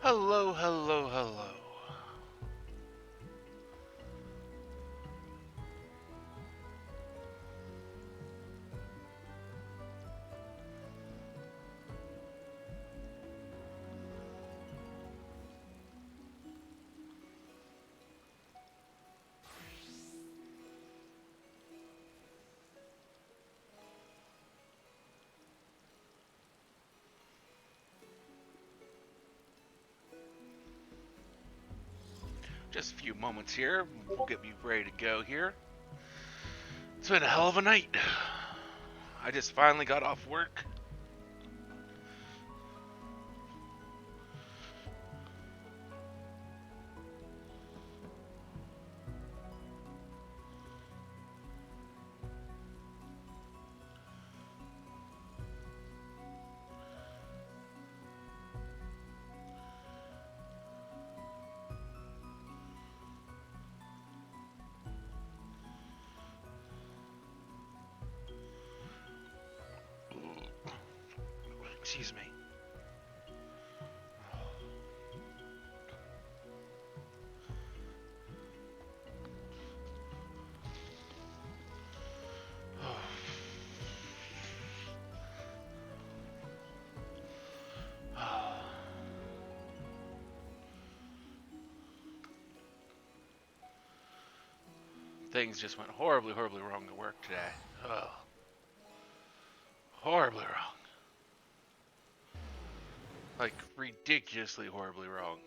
Hello, hello, hello. Just a few moments here. We'll get me ready to go here. It's been a hell of a night. I just finally got off work. Excuse me. Things just went horribly, horribly wrong at work today. Oh, horribly wrong. Like, ridiculously horribly wrong.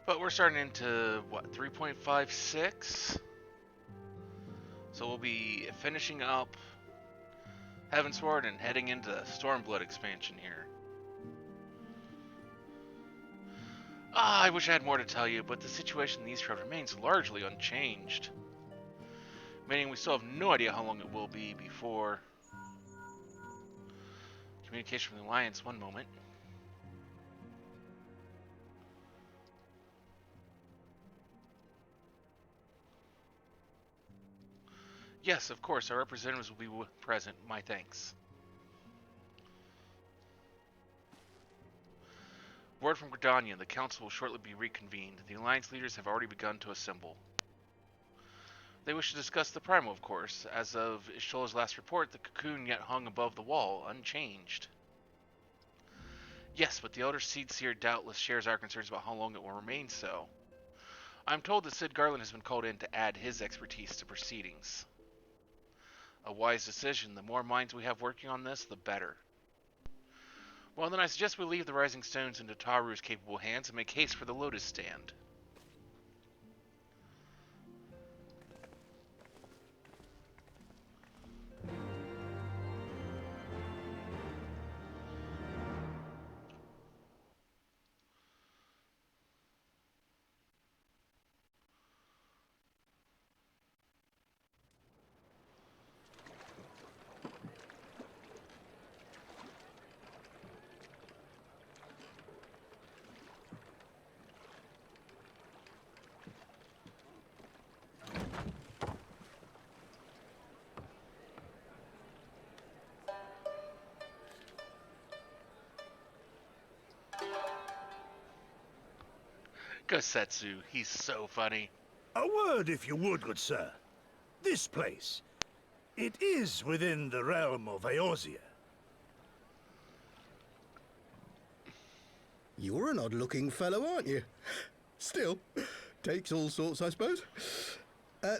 But we're starting into, what, 3.56? So we'll be finishing up Heavensward and heading into Stormblood expansion here. I wish I had more to tell you, but the situation in the East Road remains largely unchanged. Meaning we still have no idea how long it will be before... Communication from the Alliance, one moment. Yes, of course, our representatives will be present. My thanks. Word from Gridania, the Council will shortly be reconvened. The Alliance leaders have already begun to assemble. They wish to discuss the Primal, of course. As of Ishtola's last report, the cocoon yet hung above the wall, unchanged. Yes, but the Elder Seedseer doubtless shares our concerns about how long it will remain so. I'm told that Sid Garland has been called in to add his expertise to proceedings. A wise decision. The more minds we have working on this, the better. Well, then I suggest we leave the Rising Stones into Taru's capable hands and make haste for the Lotus Stand. Gosetsu, he's so funny. A word, if you would, good sir. This place, it is within the realm of Eorzea. You're an odd-looking fellow, aren't you? Still, takes all sorts, I suppose.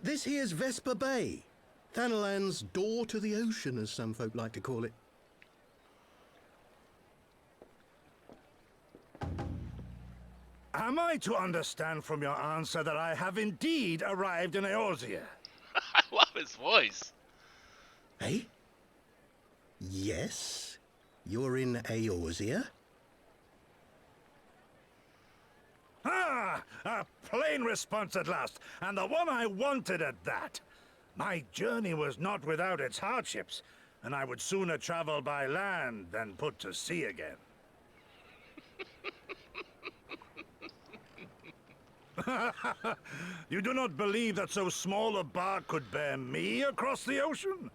This here's Vesper Bay. Thanalan's door to the ocean, as some folk like to call it. Am I to understand from your answer that I have indeed arrived in Eorzea? I love his voice. Eh? Yes? You're in Eorzea? Ah! A plain response at last, and the one I wanted at that. My journey was not without its hardships, and I would sooner travel by land than put to sea again. You do not believe that so small a bark could bear me across the ocean?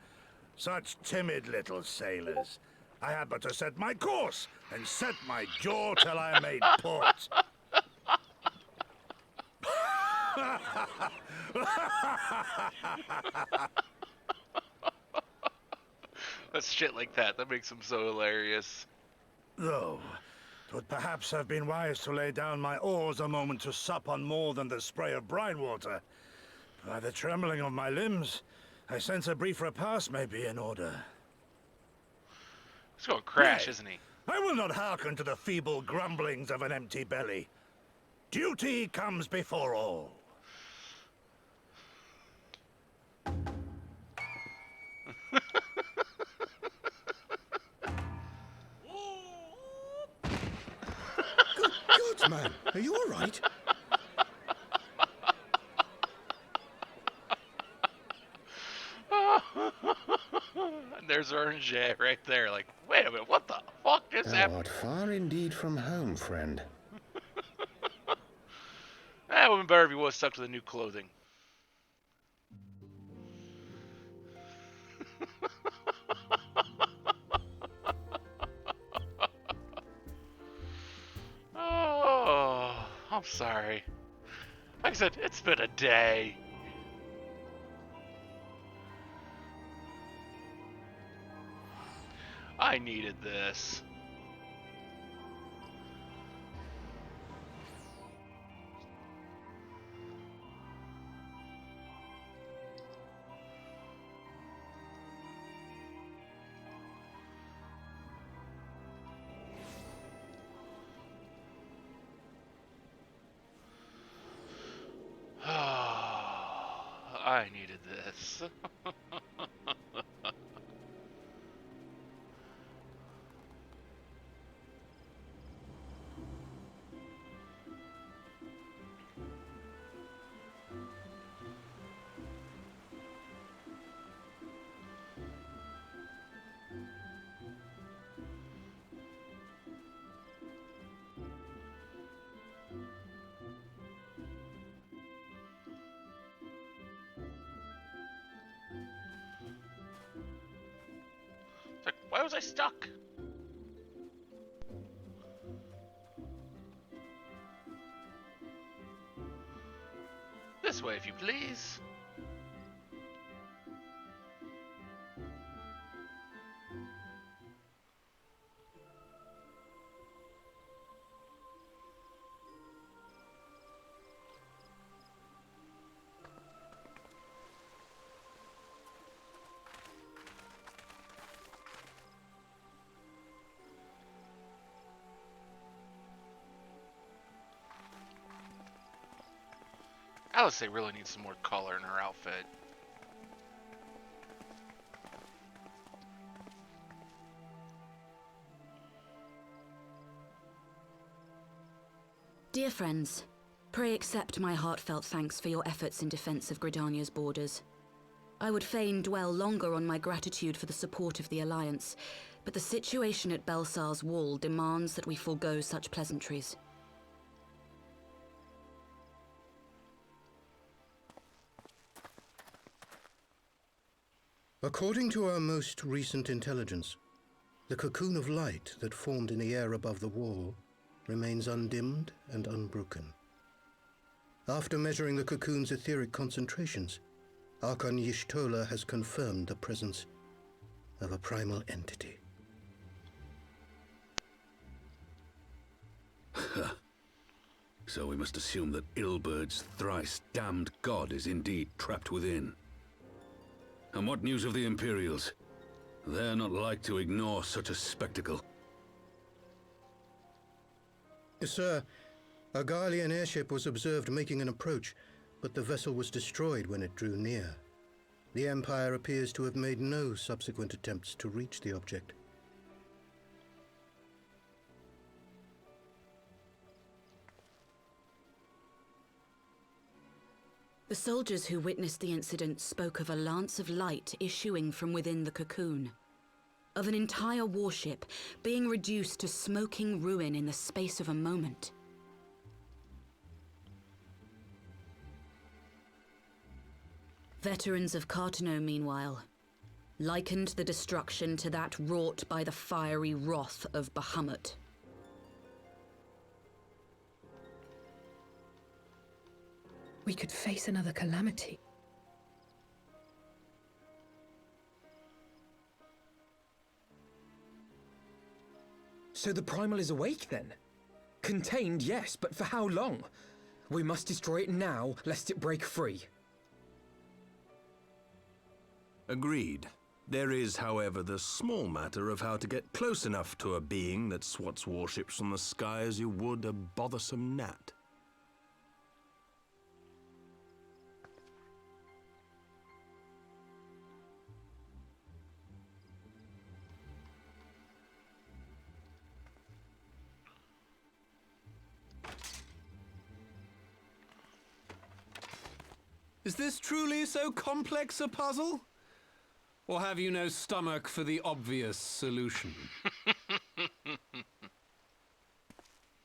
Such timid little sailors. I had but to set my course and set my jaw till I made port. That's shit like that. That makes him so hilarious. Though, 'twould perhaps have been wise to lay down my oars a moment to sup on more than the spray of brine water. By the trembling of my limbs, I sense a brief repast may be in order. He's going to crash, Nay, isn't he? I will not hearken to the feeble grumblings of an empty belly. Duty comes before all. Good God, man. Are you all right? And there's Orange right there, like, wait a minute, what the fuck just Thou happened? art far indeed from home, friend. That would have been better if he was stuck to the new clothing. Oh, I'm sorry. Like I said, it's been a day. I needed this. I needed this. It's like, why was I stuck? This way, if you please. Alice really needs some more color in her outfit. Dear friends, pray accept my heartfelt thanks for your efforts in defense of Gridania's borders. I would fain dwell longer on my gratitude for the support of the Alliance, but the situation at Belsar's wall demands that we forego such pleasantries. According to our most recent intelligence, the cocoon of light that formed in the air above the wall remains undimmed and unbroken. After measuring the cocoon's etheric concentrations, Archon Y'shtola has confirmed the presence of a primal entity. So we must assume that Ilbert's thrice damned god is indeed trapped within. And what news of the Imperials? They're not like to ignore such a spectacle. Sir, A Garlean airship was observed making an approach, but the vessel was destroyed when it drew near. The Empire appears to have made no subsequent attempts to reach the object. The soldiers who witnessed the incident spoke of a lance of light issuing from within the cocoon, of an entire warship being reduced to smoking ruin in the space of a moment. Veterans of Cartano, meanwhile, likened the destruction to that wrought by the fiery wrath of Bahamut. We could face another calamity. So the Primal is awake then? Contained, yes, but for how long? We must destroy it now, lest it break free. Agreed. There is, however, the small matter of how to get close enough to a being that swats warships from the sky as you would a bothersome gnat. Is this truly so complex a puzzle? Or have you no stomach for the obvious solution?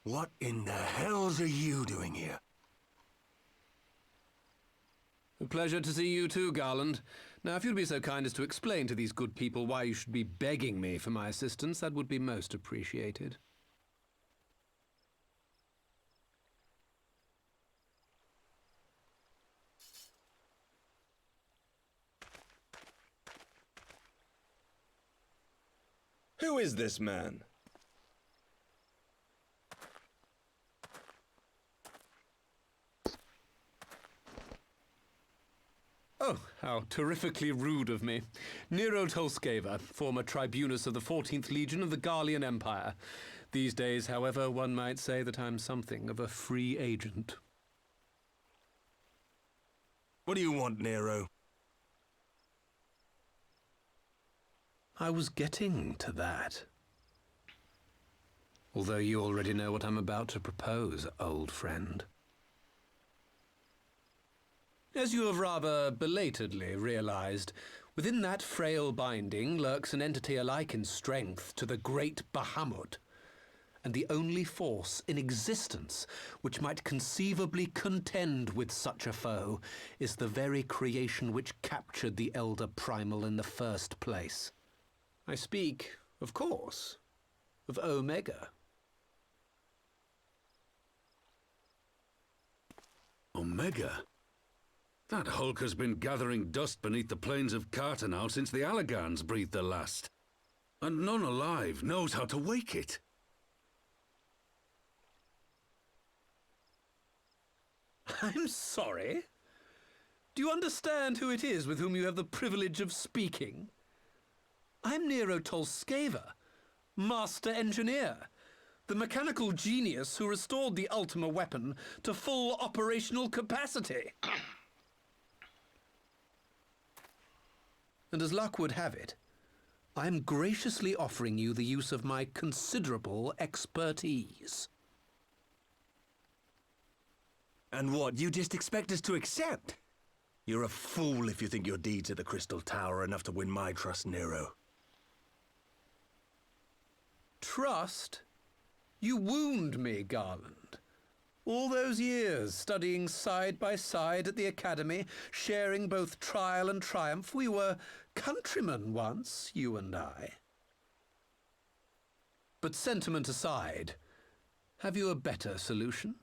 What in the hells are you doing here? A pleasure to see you too, Garland. Now, if you'd be so kind as to explain to these good people why you should be begging me for my assistance, that would be most appreciated. Who is this man? Oh, how terrifically rude of me. Nero Tolskaver, former tribunus of the 14th Legion of the Garlean Empire. These days, however, one might say that I'm something of a free agent. What do you want, Nero? I was getting to that. Although you already know what I'm about to propose, old friend. As you have rather belatedly realized, within that frail binding lurks an entity alike in strength to the great Bahamut, and the only force in existence which might conceivably contend with such a foe is the very creation which captured the Elder Primal in the first place. I speak, of course, of Omega. Omega? That hulk has been gathering dust beneath the plains of Cartano since the Allagans breathed their last. And none alive knows how to wake it. I'm sorry. Do you understand who it is with whom you have the privilege of speaking? I'm Nero Tolskaver, Master Engineer, the mechanical genius who restored the Ultima weapon to full operational capacity. And as luck would have it, I'm graciously offering you the use of my considerable expertise. And what, you just expect us to accept? You're a fool if you think your deeds at the Crystal Tower are enough to win my trust, Nero. Trust? You wound me, Garland. All those years, studying side by side at the Academy, sharing both trial and triumph, we were countrymen once, you and I. But sentiment aside, have you a better solution?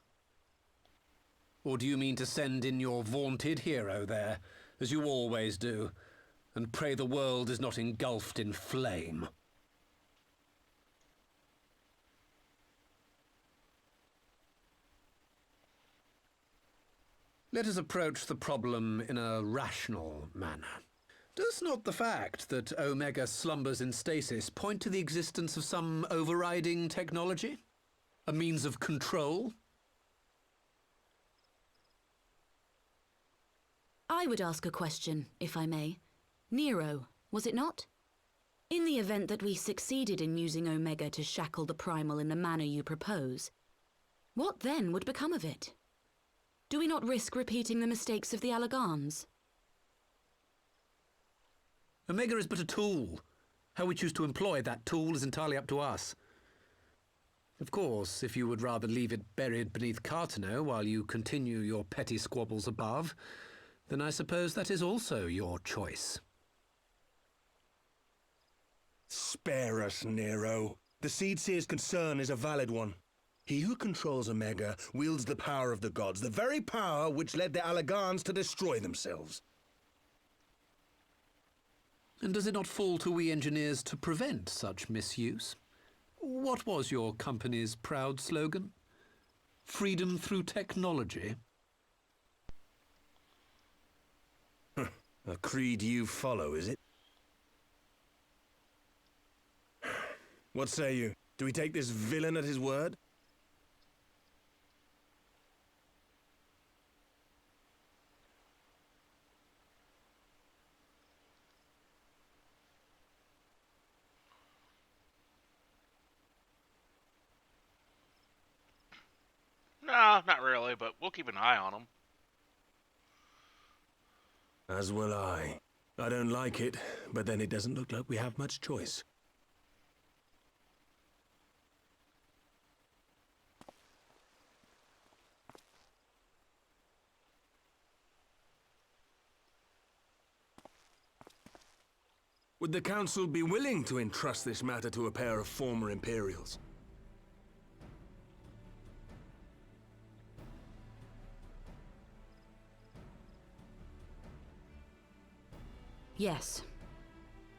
Or do you mean to send in your vaunted hero there, as you always do, and pray the world is not engulfed in flame? Let us approach the problem in a rational manner. Does not the fact that Omega slumbers in stasis point to the existence of some overriding technology? A means of control? I would ask a question, if I may. Nero, was it not? In the event that we succeeded in using Omega to shackle the Primal in the manner you propose, what then would become of it? Do we not risk repeating the mistakes of the Allagans? Omega is but a tool. How we choose to employ that tool is entirely up to us. Of course, if you would rather leave it buried beneath Cartano while you continue your petty squabbles above, then I suppose that is also your choice. Spare us, Nero. The Seedseer's concern is a valid one. He who controls Omega wields the power of the gods, the very power which led the Allagans to destroy themselves. And does it not fall to we engineers to prevent such misuse? What was your company's proud slogan? Freedom through technology? A creed you follow, is it? What say you? Do we take this villain at his word? No, not really, but we'll keep an eye on him. As will I. I don't like it, but then it doesn't look like we have much choice. Would the Council be willing to entrust this matter to a pair of former Imperials? Yes.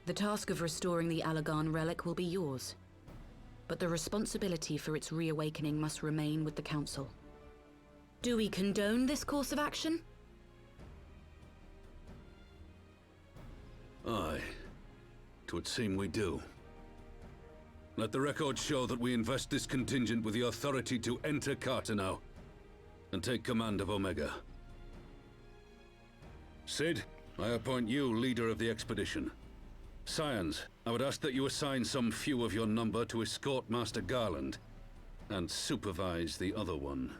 The task of restoring the Allagan relic will be yours. But the responsibility for its reawakening must remain with the Council. Do we condone this course of action? Aye. 'Twould seem we do. Let the record show that we invest this contingent with the authority to enter Cartano and take command of Omega. Sid, I appoint you leader of the expedition. Scions, I would ask that you assign some few of your number to escort Master Garland and supervise the other one.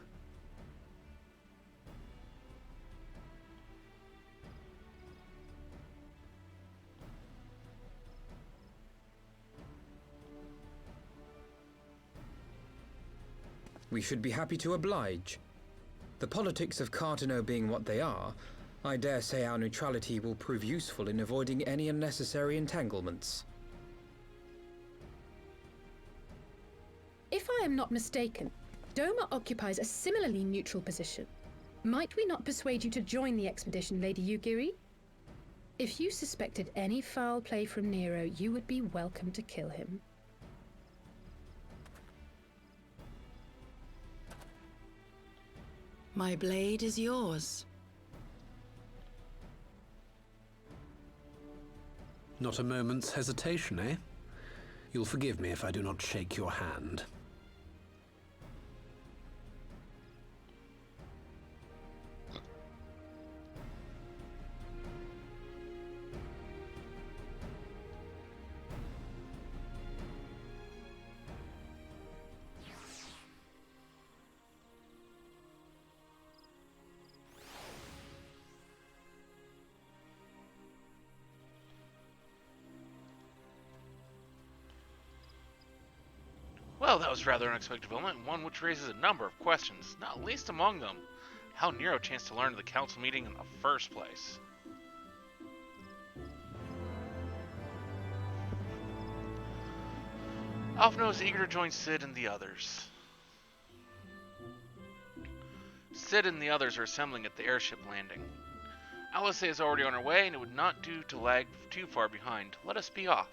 We should be happy to oblige. The politics of Cartano being what they are, I dare say our neutrality will prove useful in avoiding any unnecessary entanglements. If I am not mistaken, Doma occupies a similarly neutral position. Might we not persuade you to join the expedition, Lady Yugiri? If you suspected any foul play from Nero, you would be welcome to kill him. My blade is yours. Not a moment's hesitation, eh? You'll forgive me if I do not shake your hand. Well, that was rather unexpected development, and one which raises a number of questions, not least among them, how Nero chanced to learn of the council meeting in the first place. Alphino is eager to join Sid and the others. Sid and the others are assembling at the airship landing. Alice is already on her way, and it would not do to lag too far behind. Let us be off.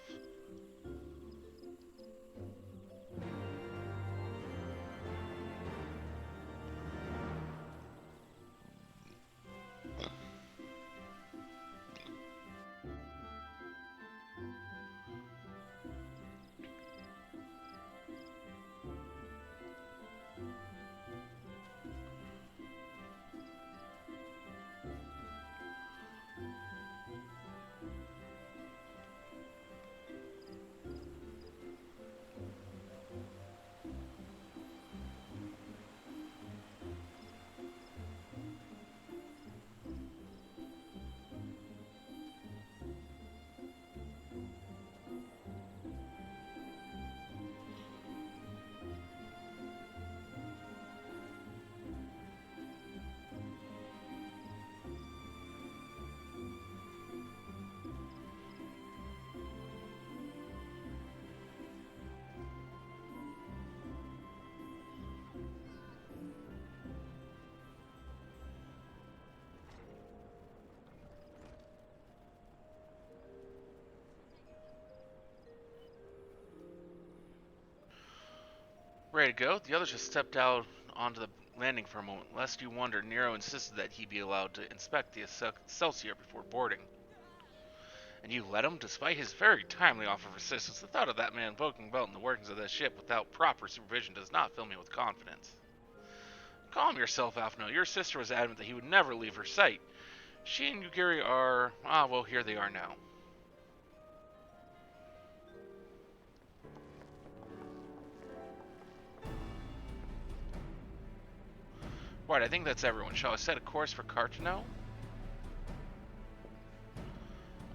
Ready to go? The others just stepped out onto the landing for a moment. Lest you wonder, Nero insisted that he be allowed to inspect the Excelsior before boarding. And you let him, despite his very timely offer of assistance. The thought of that man poking about in the workings of this ship without proper supervision does not fill me with confidence. Calm yourself, Alphno. Your sister was adamant that he would never leave her sight. She and Yugiri are... well, here they are now. Right, I think that's everyone. Shall I set a course for Cartano?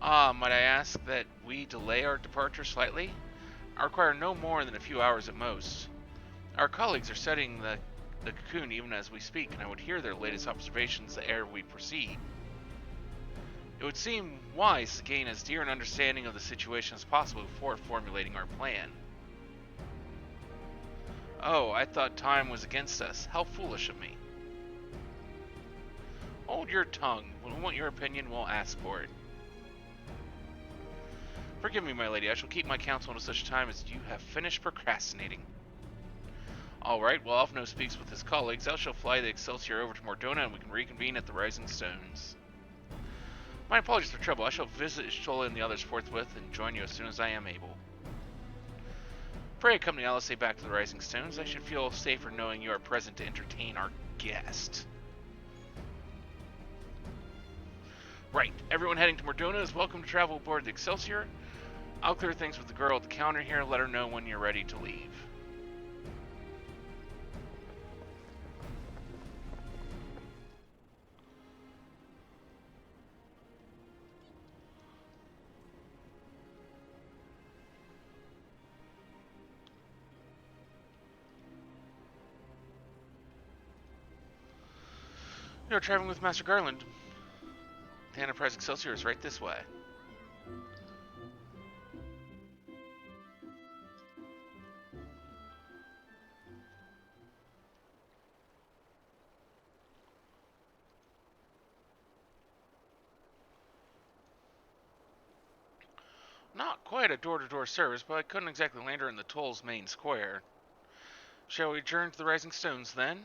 Might I ask that we delay our departure slightly? I require no more than a few hours at most. Our colleagues are studying the cocoon even as we speak, and I would hear their latest observations ere we proceed. It would seem wise to gain as dear an understanding of the situation as possible before formulating our plan. Oh, I thought time was against us. How foolish of me. Hold your tongue. When we want your opinion, we'll ask for it. Forgive me, my lady. I shall keep my counsel until such time as you have finished procrastinating. Alright, while Alphno speaks with his colleagues, I shall fly the Excelsior over to Mordona and we can reconvene at the Rising Stones. My apologies for trouble. I shall visit Ishtola and the others forthwith and join you as soon as I am able. Pray accompany Alice back to the Rising Stones. I should feel safer knowing you are present to entertain our guest. Right, everyone heading to Mordona is welcome to travel aboard the Excelsior. I'll clear things with the girl at the counter here and let her know when you're ready to leave. You're traveling with Master Garland. The Enterprise Excelsior is right this way. Not quite a door-to-door service, but I couldn't exactly land her in the Toll's main square. Shall we adjourn to the Rising Stones, then?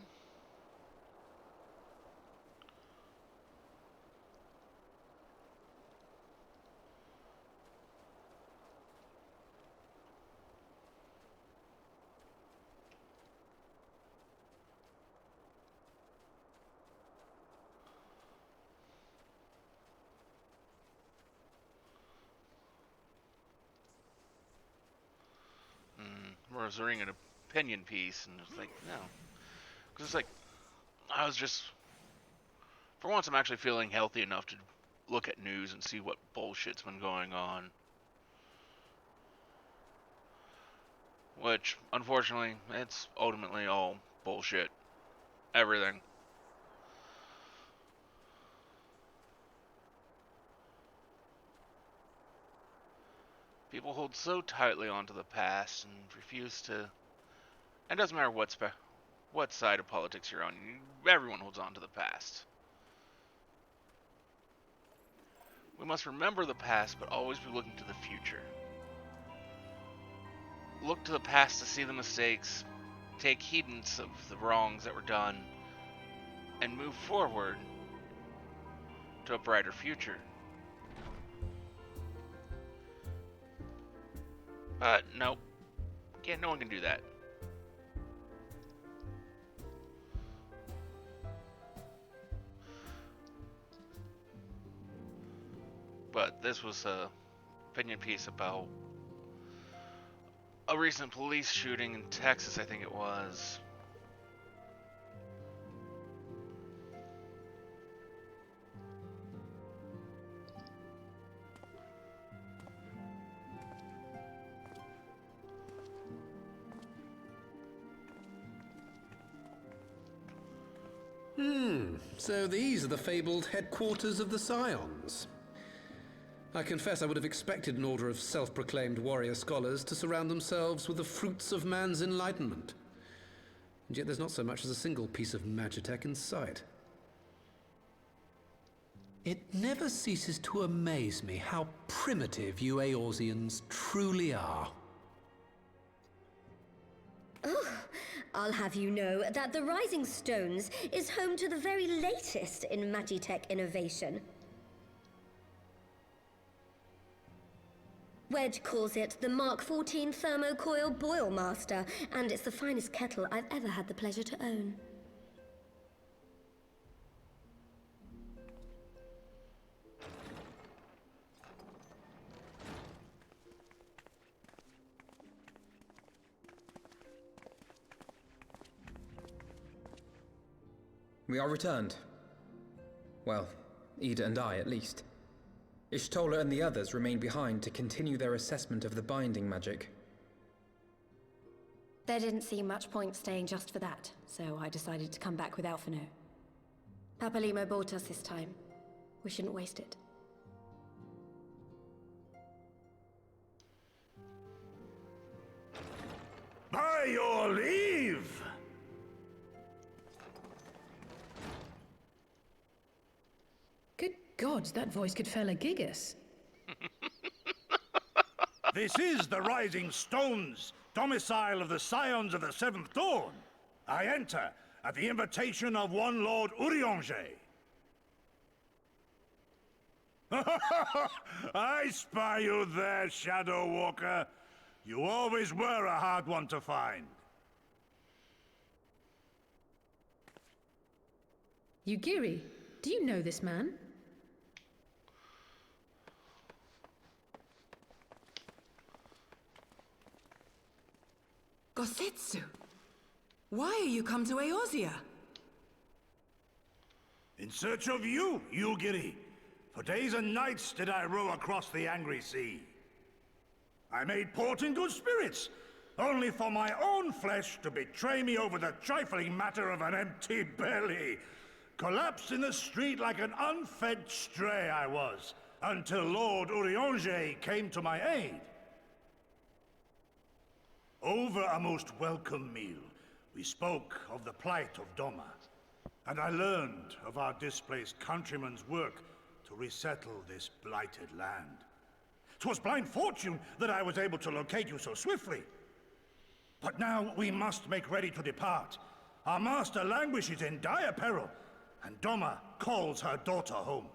I was reading an opinion piece, and it's like, no. Because it's like, I was just... For once, I'm actually feeling healthy enough to look at news and see what bullshit's been going on. Which, unfortunately, it's ultimately all bullshit. Everything. People hold so tightly onto the past and refuse to... It doesn't matter what side of politics you're on, everyone holds on to the past. We must remember the past, but always be looking to the future. Look to the past to see the mistakes, take heedance of the wrongs that were done, and move forward to a brighter future. But nope, no one can do that. But this was a opinion piece about a recent police shooting in Texas, I think it was. So these are the fabled headquarters of the Scions. I confess I would have expected an order of self-proclaimed warrior scholars to surround themselves with the fruits of man's enlightenment. And yet there's not so much as a single piece of magitech in sight. It never ceases to amaze me how primitive you Eorzeans truly are. Oh, I'll have you know that the Rising Stones is home to the very latest in Magitech innovation. Wedge calls it the Mark 14 Thermocoil Boil Master, and it's the finest kettle I've ever had the pleasure to own. We are returned. Well, Ida and I, at least. Ishtola and the others remain behind to continue their assessment of the binding magic. There didn't seem much point staying just for that, so I decided to come back with Alphino. Papalimo bought us this time. We shouldn't waste it. By your leave! Good God, that voice could fell a gigas. This is the Rising Stones, domicile of the Scions of the Seventh Dawn. I enter at the invitation of one Lord Urianger. I spy you there, Shadow Walker. You always were a hard one to find. Yugiri, do you know this man? Gosetsu, why are you come to Eorzea? In search of you, Yugiri. For days and nights did I row across the angry sea. I made port in good spirits, only for my own flesh to betray me over the trifling matter of an empty belly. Collapsed in the street like an unfed stray I was, until Lord Urianger came to my aid. Over a most welcome meal, we spoke of the plight of Doma, and I learned of our displaced countrymen's work to resettle this blighted land. 'Twas blind fortune that I was able to locate you so swiftly. But now we must make ready to depart. Our master languishes in dire peril, and Doma calls her daughter home.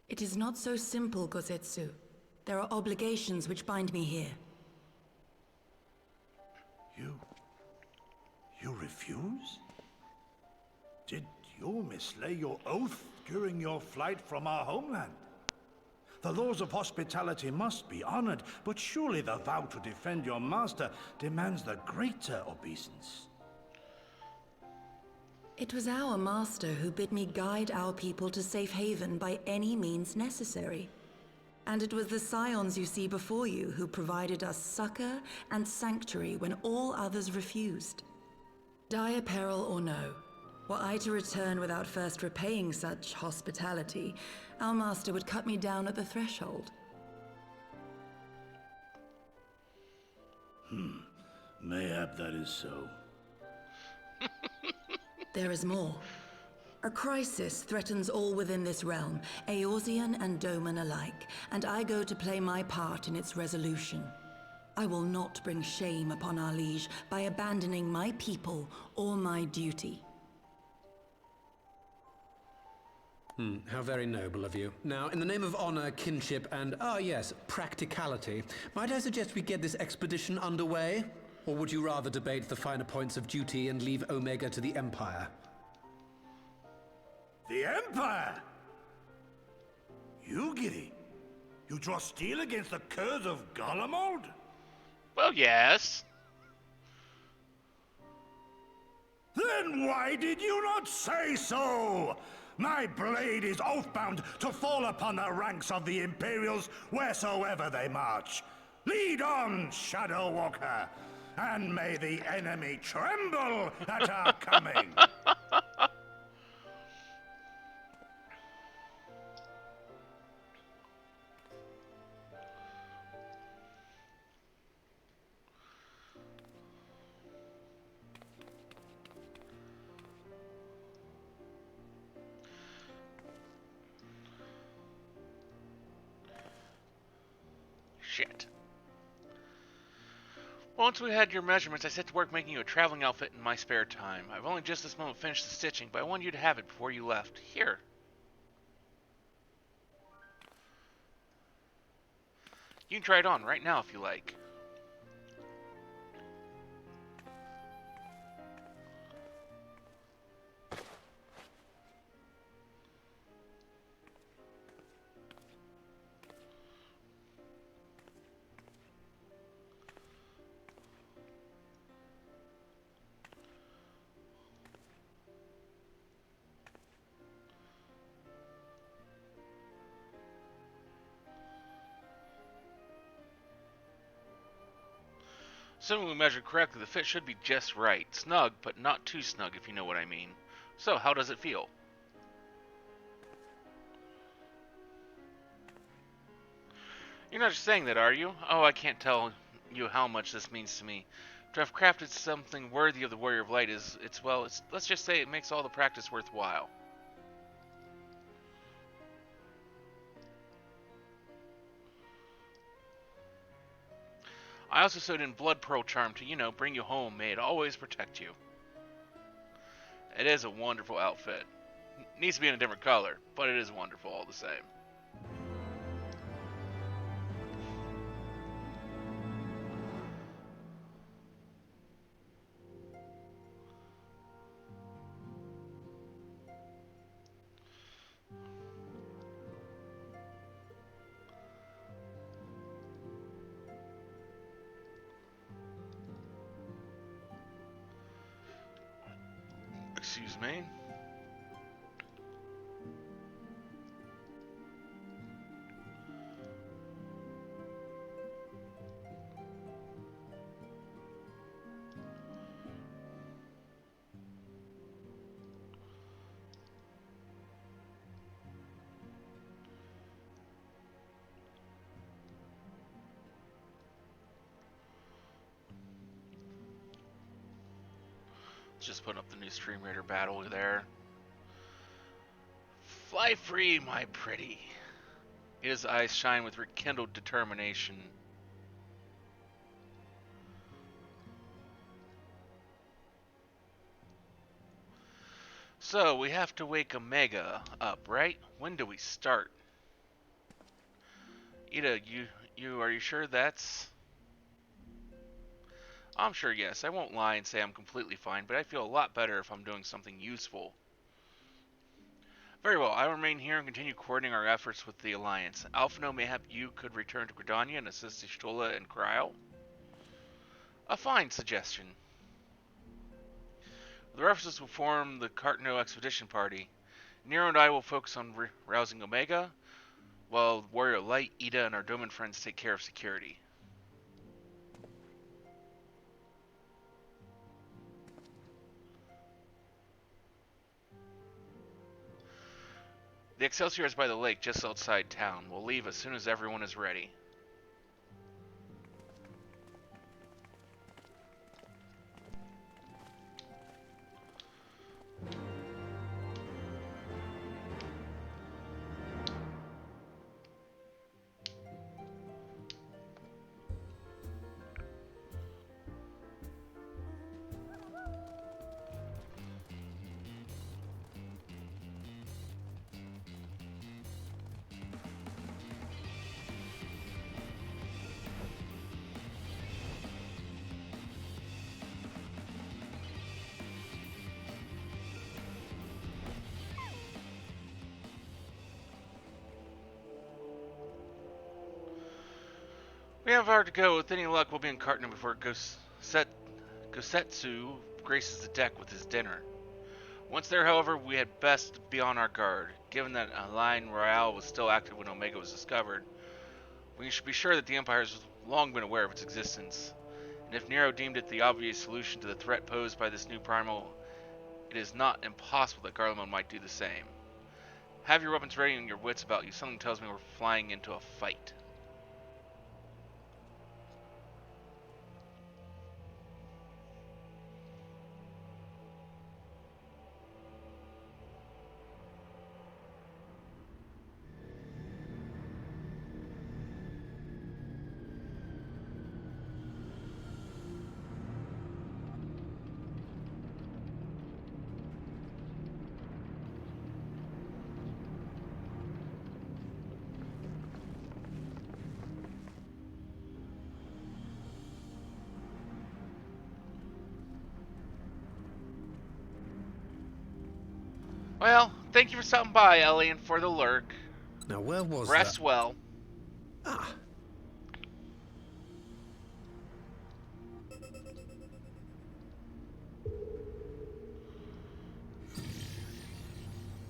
It is not so simple, Gosetsu. There are obligations which bind me here. You refuse? Did you mislay your oath during your flight from our homeland? The laws of hospitality must be honored, but surely the vow to defend your master demands the greater obeisance. It was our master who bid me guide our people to safe haven by any means necessary. And it was the Scions you see before you who provided us succor and sanctuary when all others refused. Dire peril or no, were I to return without first repaying such hospitality, our master would cut me down at the threshold. Mayhap that is so. There is more. A crisis threatens all within this realm, Eorzean and Doman alike, and I go to play my part in its resolution. I will not bring shame upon our liege by abandoning my people or my duty. How very noble of you. Now, in the name of honor, kinship, and, yes, practicality, might I suggest we get this expedition underway? Or would you rather debate the finer points of duty and leave Omega to the Empire? The Empire? Yugiri, you draw steel against the curse of Garlemald? Well, yes. Then why did you not say so? My blade is oath-bound to fall upon the ranks of the Imperials wheresoever they march. Lead on, Shadow Walker, and may the enemy tremble at our coming. Shit. Once we had your measurements, I set to work making you a traveling outfit in my spare time. I've only just this moment finished the stitching, but I wanted you to have it before you left. Here. You can try it on right now if you like. Assuming we measured correctly, the fit should be just right. Snug, but not too snug, if you know what I mean. So, how does it feel? You're not just saying that, are you? Oh, I can't tell you how much this means to me. To have crafted something worthy of the Warrior of Light let's just say it makes all the practice worthwhile. I also sewed in blood pearl charm to, bring you home. May it always protect you. It is a wonderful outfit. Needs to be in a different color, but it is wonderful all the same. Excuse me. Just putting up the new Stream Raider battle there. Fly free, my pretty. His eyes shine with rekindled determination. So, we have to wake Omega up, right? When do we start? Ida, are you sure that's... I'm sure, yes. I won't lie and say I'm completely fine, but I feel a lot better if I'm doing something useful. Very well, I will remain here and continue coordinating our efforts with the Alliance. Alphino, mayhap you could return to Gridania and assist Ishtola and Cryle? A fine suggestion. The references will form the Cartano Expedition Party. Nero and I will focus on rousing Omega, while Warrior Light, Ida, and our Doman friends take care of security. The Excelsior is by the lake just outside town. We'll leave as soon as everyone is ready. We have far to go. With any luck, we'll be in Cartano before Gosetsu graces the deck with his dinner. Once there, however, we had best be on our guard. Given that Line Royale was still active when Omega was discovered, we should be sure that the Empire has long been aware of its existence. And if Nero deemed it the obvious solution to the threat posed by this new primal, it is not impossible that Garlemald might do the same. Have your weapons ready and your wits about you. Something tells me we're flying into a fight. Well, thank you for stopping by, Ellie, and for the lurk. Now, where was Rest that? well. Ah.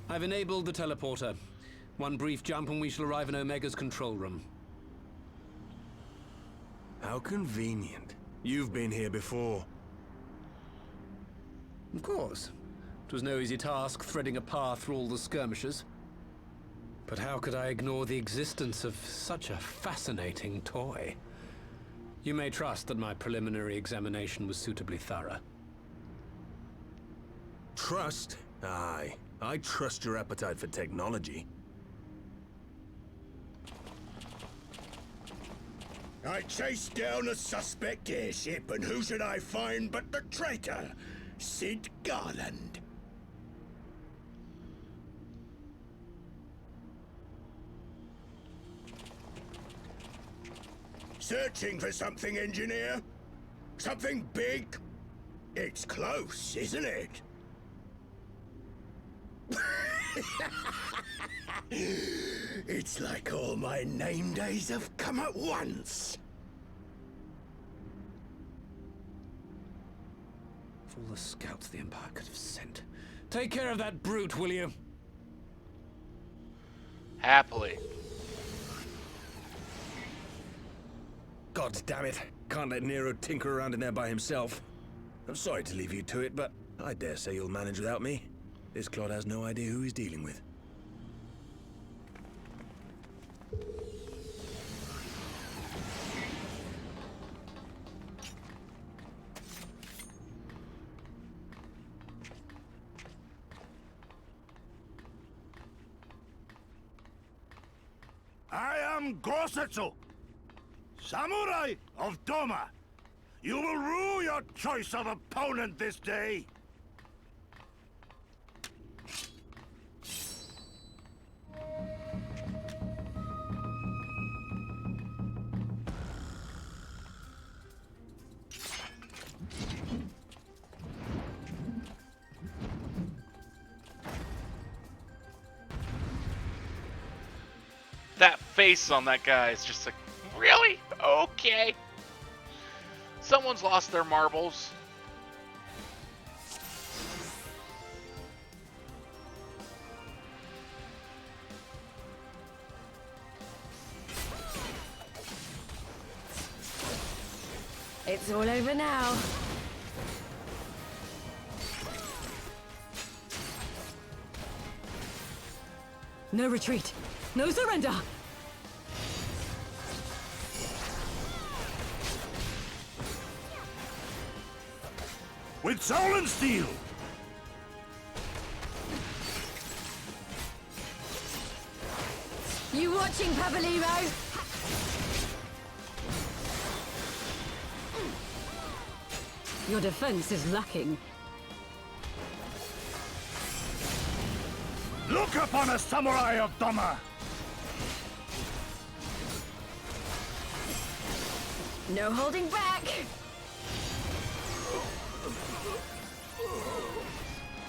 I've enabled the teleporter. One brief jump and we shall arrive in Omega's control room. How convenient. You've been here before. Of course. It was no easy task threading a path through all the skirmishes. But how could I ignore the existence of such a fascinating toy? You may trust that my preliminary examination was suitably thorough. Trust? Aye. I trust your appetite for technology. I chased down a suspect airship, and who should I find but the traitor, Sid Garland. Searching for something, engineer? Something big? It's close, isn't it? It's like all my name days have come at once. Of all the scouts the Empire could have sent. Take care of that brute, will you? Happily. God damn it. Can't let Nero tinker around in there by himself. I'm sorry to leave you to it, but I dare say you'll manage without me. This clod has no idea who he's dealing with. I am Gosetsu, Samurai of Doma. You will rue your choice of opponent this day. That face on that guy is just like, really? Okay. Someone's lost their marbles. It's all over now. No retreat. No surrender. With soul and steel. You watching, Pabalimo? Your defense is lacking. Look upon a samurai of Doma. No holding back.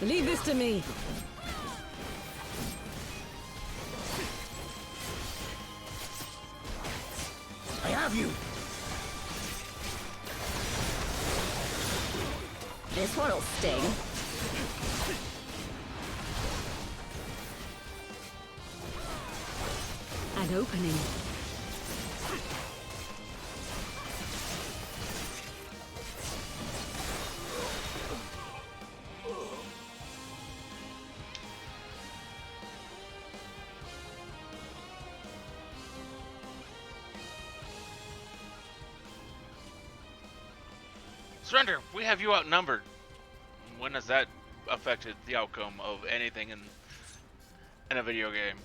Leave this to me. I have you. This one'll sting. An opening. Surrender, we have you outnumbered. When has that affected the outcome of anything in a video game?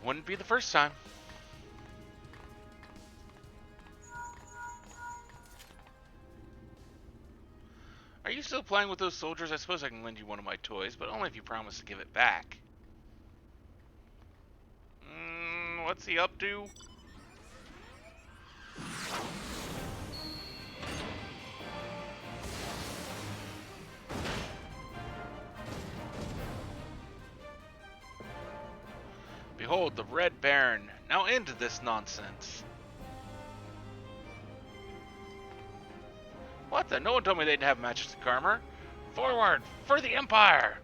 Wouldn't be the first time. Are you still playing with those soldiers? I suppose I can lend you one of my toys, but only if you promise to give it back. What's he up to? Behold, the Red Baron. Now end this nonsense. What the? No one told me they'd have majestic armor. Forward! For the Empire!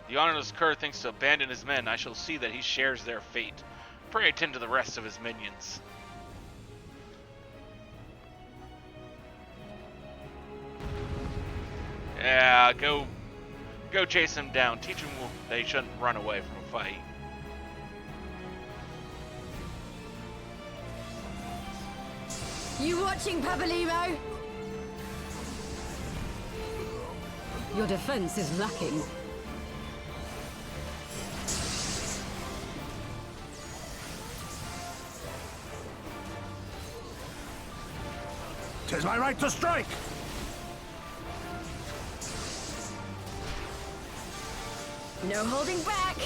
The honorless cur thinks to abandon his men. I shall see that he shares their fate. Pray attend to the rest of his minions. Yeah, go chase him down. Teach him that he shouldn't run away from a fight. You watching, Papalymo? Your defense is lacking. 'Tis my right to strike! No holding back!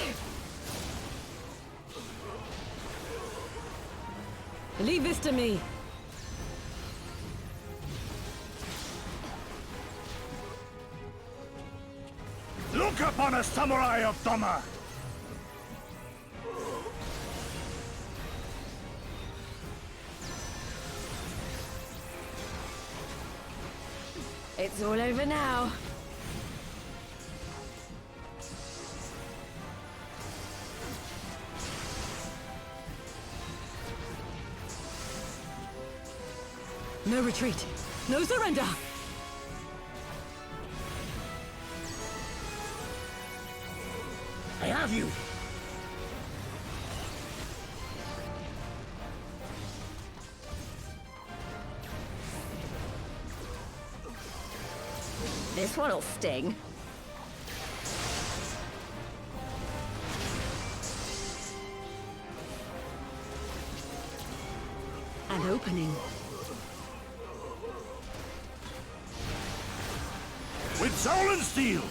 Leave this to me. Look upon a samurai of Doma! It's all over now. No retreat. No surrender. I have you! This one'll sting. An opening. With soul and steel!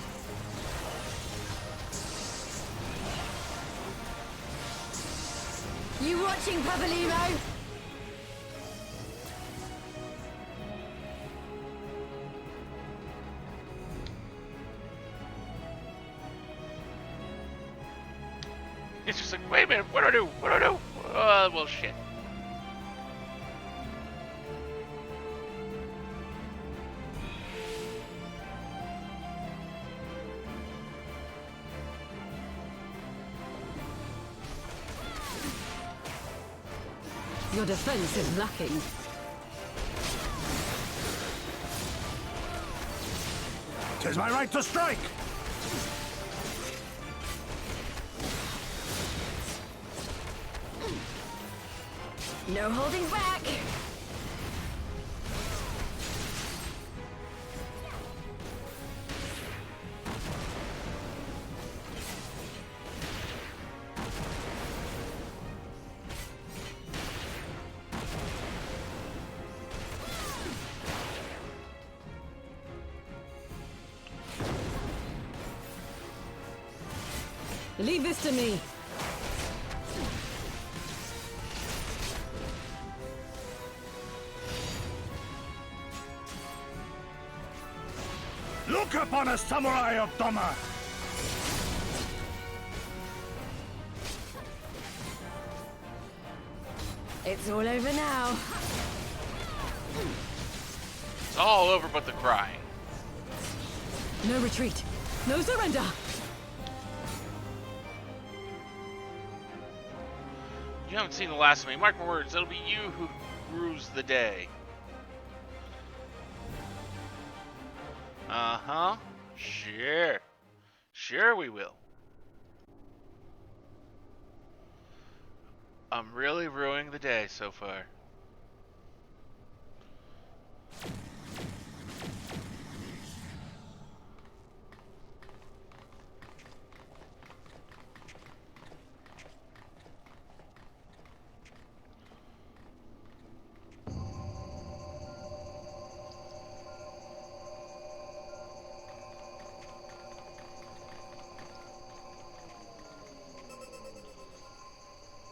You watching, Papalymo? It's just like, wait a minute, what do I do? What do I do? Well, shit. Your defense is lacking. Tis my right to strike! No holding back! Leave this to me. Look upon a samurai of Doma! It's all over now. It's all over but the crying. No retreat. No surrender. You haven't seen the last of me. Mark my words, it'll be you who rues the day. Uh-huh. Sure. Sure we will. I'm really ruining the day so far.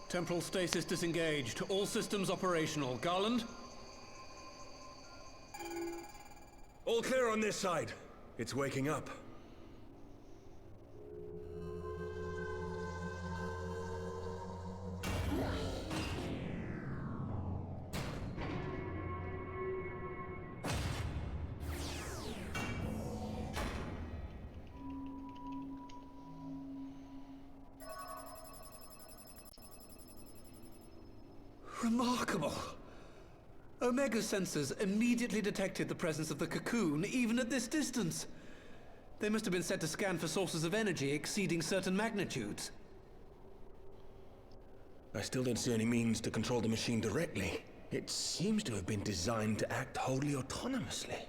Temporal stasis disengaged. All systems operational. Garland? All clear on this side. It's waking up. Remarkable. Omega sensors immediately detected the presence of the cocoon, even at this distance. They must have been set to scan for sources of energy exceeding certain magnitudes. I still don't see any means to control the machine directly. It seems to have been designed to act wholly autonomously.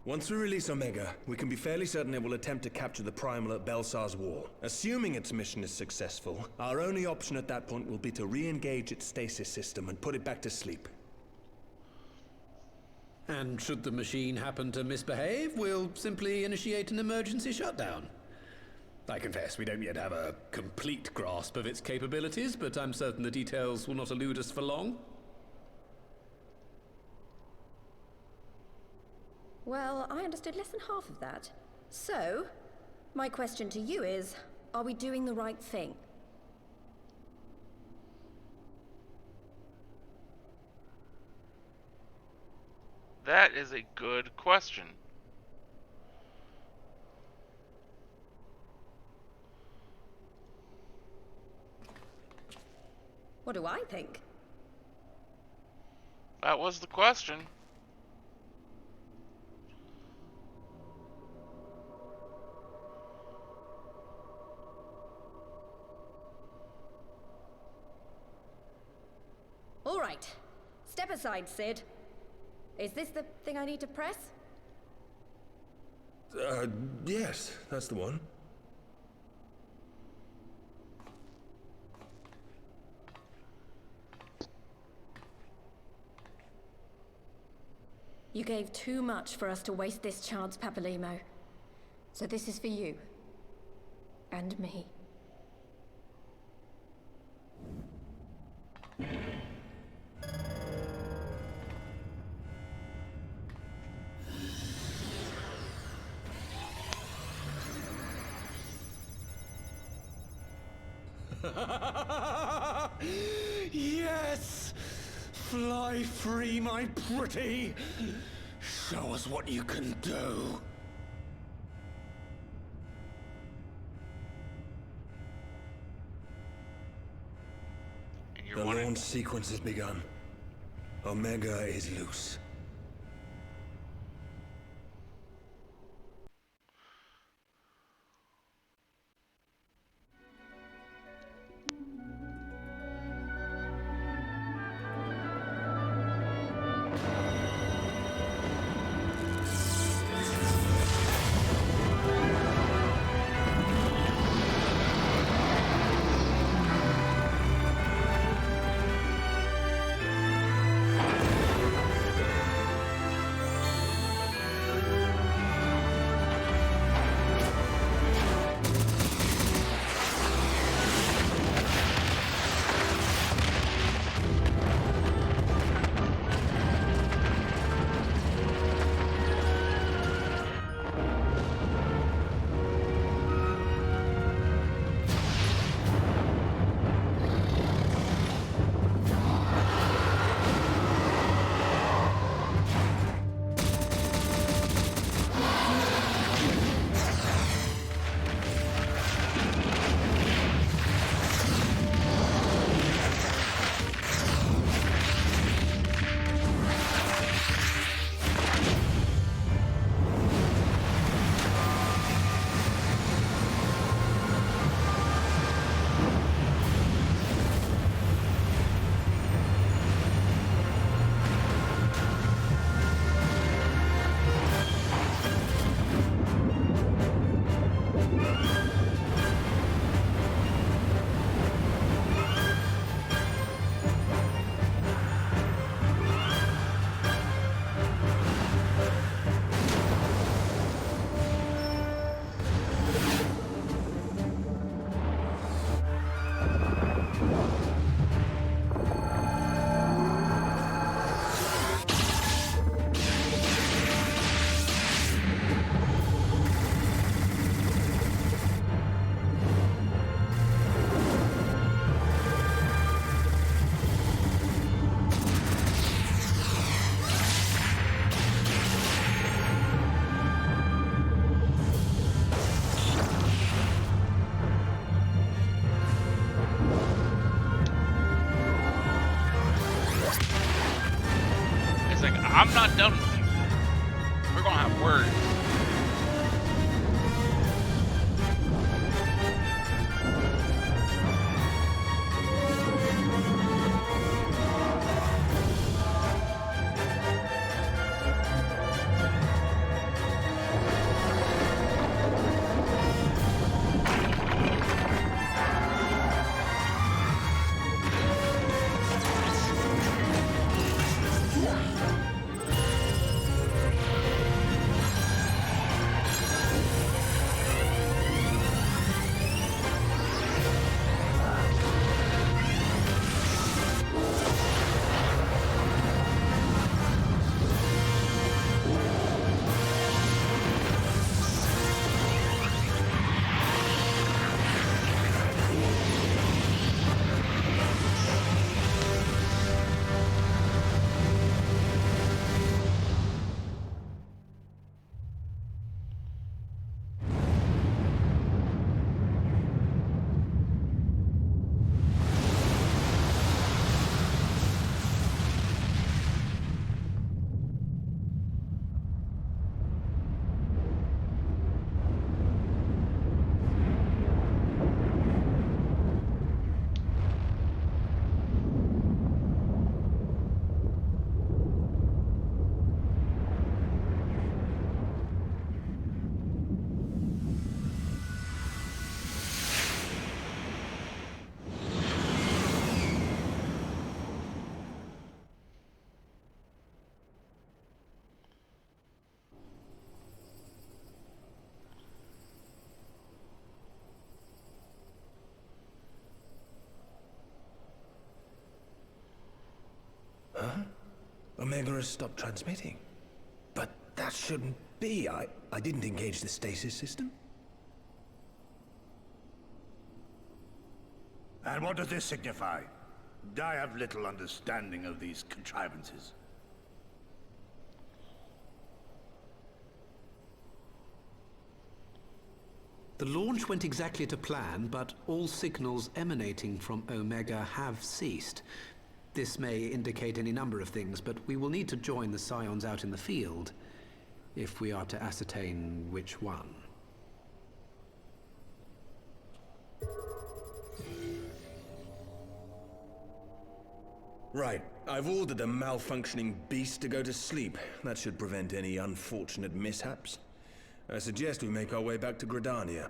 Once we release Omega, we can be fairly certain it will attempt to capture the Primal at Belsar's Wall. Assuming its mission is successful, our only option at that point will be to re-engage its stasis system and put it back to sleep. And should the machine happen to misbehave, we'll simply initiate an emergency shutdown. I confess we don't yet have a complete grasp of its capabilities, but I'm certain the details will not elude us for long. Well, I understood less than half of that. So, my question to you is, are we doing the right thing? That is a good question. What do I think? That was the question. All right. Step aside, Sid. Is this the thing I need to press? Yes, that's the one. You gave too much for us to waste this chance, Papalimo. So this is for you. And me. Yes! Fly free, my pretty! Show us what you can do. The launch sequence has begun. Omega is loose. done with you. We're gonna have words. Omega has stopped transmitting. But that shouldn't be. I didn't engage the stasis system. And what does this signify? I have little understanding of these contrivances. The launch went exactly to plan, but all signals emanating from Omega have ceased. This may indicate any number of things, but we will need to join the Scions out in the field if we are to ascertain which one. Right. I've ordered a malfunctioning beast to go to sleep. That should prevent any unfortunate mishaps. I suggest we make our way back to Gridania.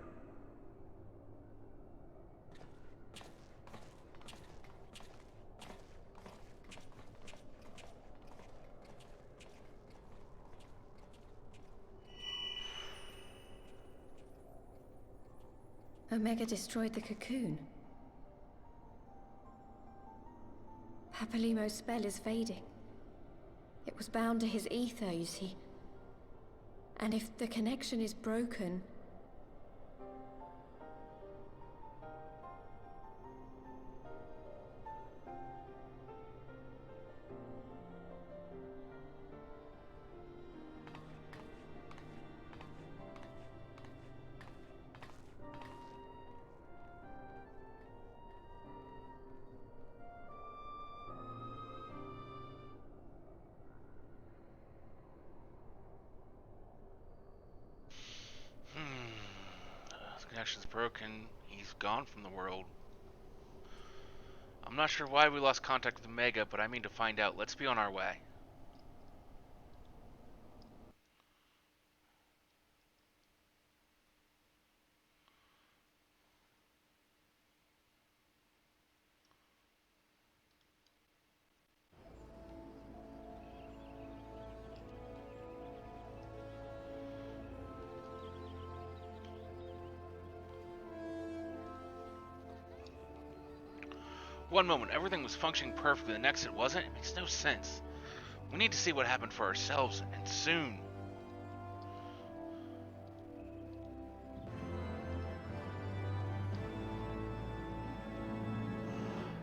Omega destroyed the cocoon. Papalimo's spell is fading. It was bound to his ether, you see. And if the connection is broken... His connection's broken. He's gone from the world. I'm not sure why we lost contact with Omega, but I mean to find out. Let's be on our way. One moment, everything was functioning perfectly, the next it wasn't? It makes no sense. We need to see what happened for ourselves, and soon.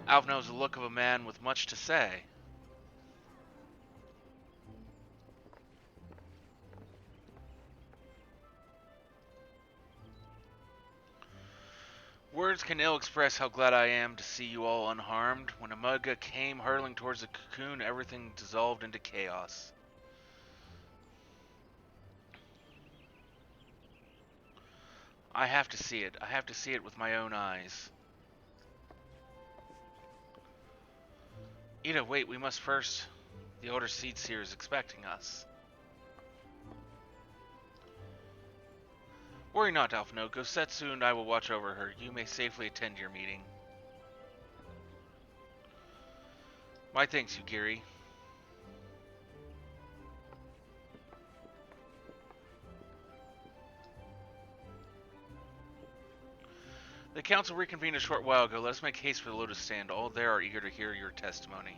Alf knows the look of a man with much to say. Words can ill express how glad I am to see you all unharmed. When Omega came hurtling towards the cocoon, everything dissolved into chaos. I have to see it. I have to see it with my own eyes. Ida, wait, we must first. The Order Seed Seer is expecting us. Worry not, Alphino. Gosetsu and I will watch over her. You may safely attend your meeting. My thanks, Yugiri. The council reconvened a short while ago. Let us make haste for the Lotus Stand. All there are eager to hear your testimony.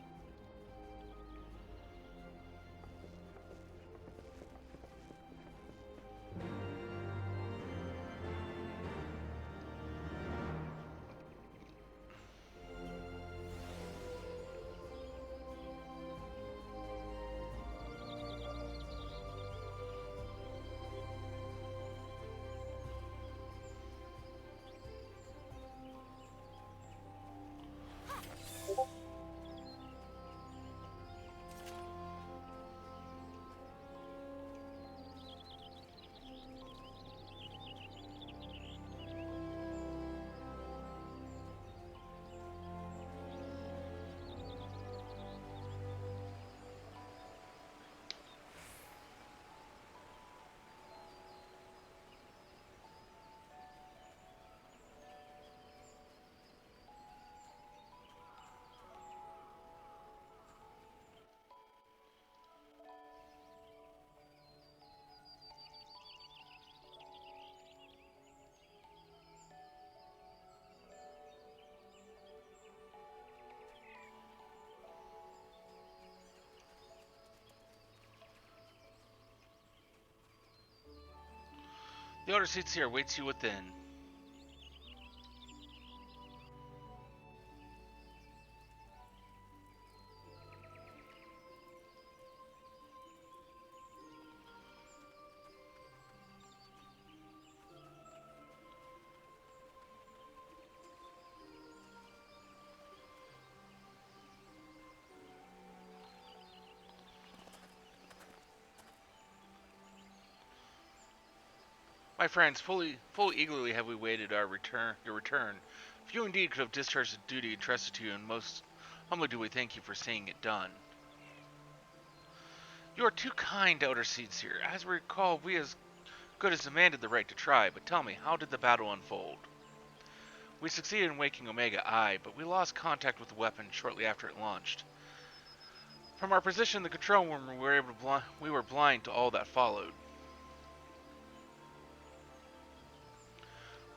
The Order Seed Seer awaits you within. My friends, full eagerly have we waited your return. Few indeed could have discharged the duty entrusted to you, and most humbly do we thank you for seeing it done. You are too kind, Elder Seeds here. As we recall, we as good as demanded the right to try, but tell me, how did the battle unfold? We succeeded in waking Omega, aye, but we lost contact with the weapon shortly after it launched. From our position in the control room, we were blind to all that followed.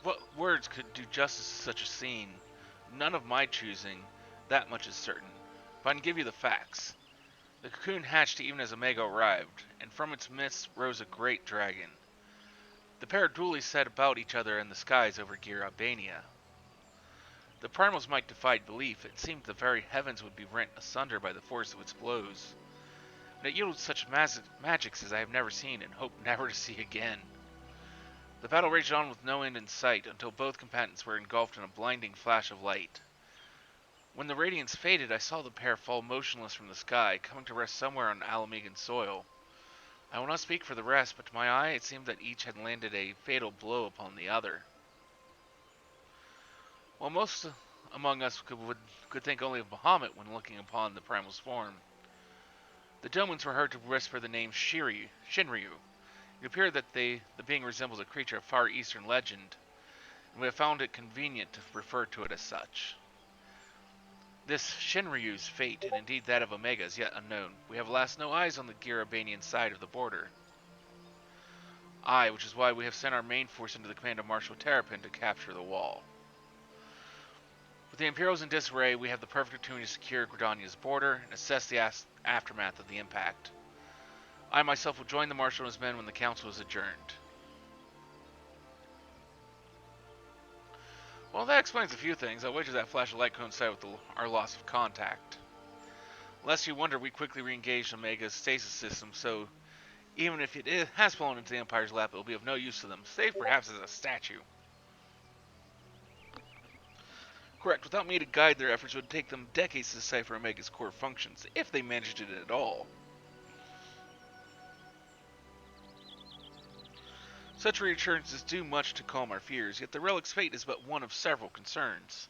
What words could do justice to such a scene? None of my choosing, that much is certain. But I can give you the facts. The cocoon hatched even as Omega arrived, and from its midst rose a great dragon. The pair duly set about each other in the skies over Gyr Albania. The primals might defy belief. It seemed the very heavens would be rent asunder by the force of its blows. And it yielded such magics as I have never seen and hope never to see again. The battle raged on with no end in sight until both combatants were engulfed in a blinding flash of light. When the radiance faded, I saw the pair fall motionless from the sky, coming to rest somewhere on Alamegan soil. I will not speak for the rest, but to my eye it seemed that each had landed a fatal blow upon the other. While most among us could think only of Bahamut when looking upon the primal's form, the Domans were heard to whisper the name Shinryu. It appeared that the being resembles a creature of Far Eastern legend, and we have found it convenient to refer to it as such. This Shinryu's fate, and indeed that of Omega, is yet unknown. We have alas no eyes on the Gyr-Albanian side of the border. Which is why we have sent our main force into the command of Marshal Terrapin to capture the wall. With the Imperials in disarray, we have the perfect opportunity to secure Gridania's border and assess the aftermath of the impact. I myself will join the Marshal and his men when the council is adjourned. Well, that explains a few things. I wager that flash of light coincided with our loss of contact. Lest you wonder, we quickly re-engaged Omega's stasis system, so even if it has fallen into the Empire's lap, it will be of no use to them, save perhaps as a statue. Correct. Without me to guide their efforts, it would take them decades to decipher Omega's core functions, if they managed it at all. Such reassurances do much to calm our fears, yet the relic's fate is but one of several concerns.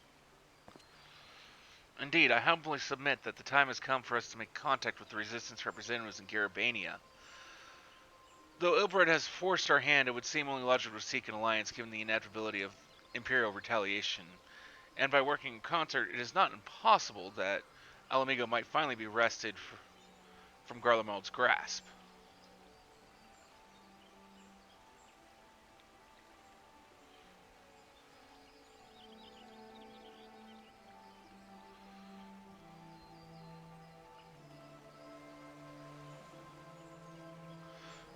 Indeed, I humbly submit that the time has come for us to make contact with the resistance representatives in Garabania. Though Ilbred has forced our hand, it would seem only logical to seek an alliance given the inevitability of Imperial retaliation. And by working in concert, it is not impossible that Alamigo might finally be wrested from Garlemald's grasp.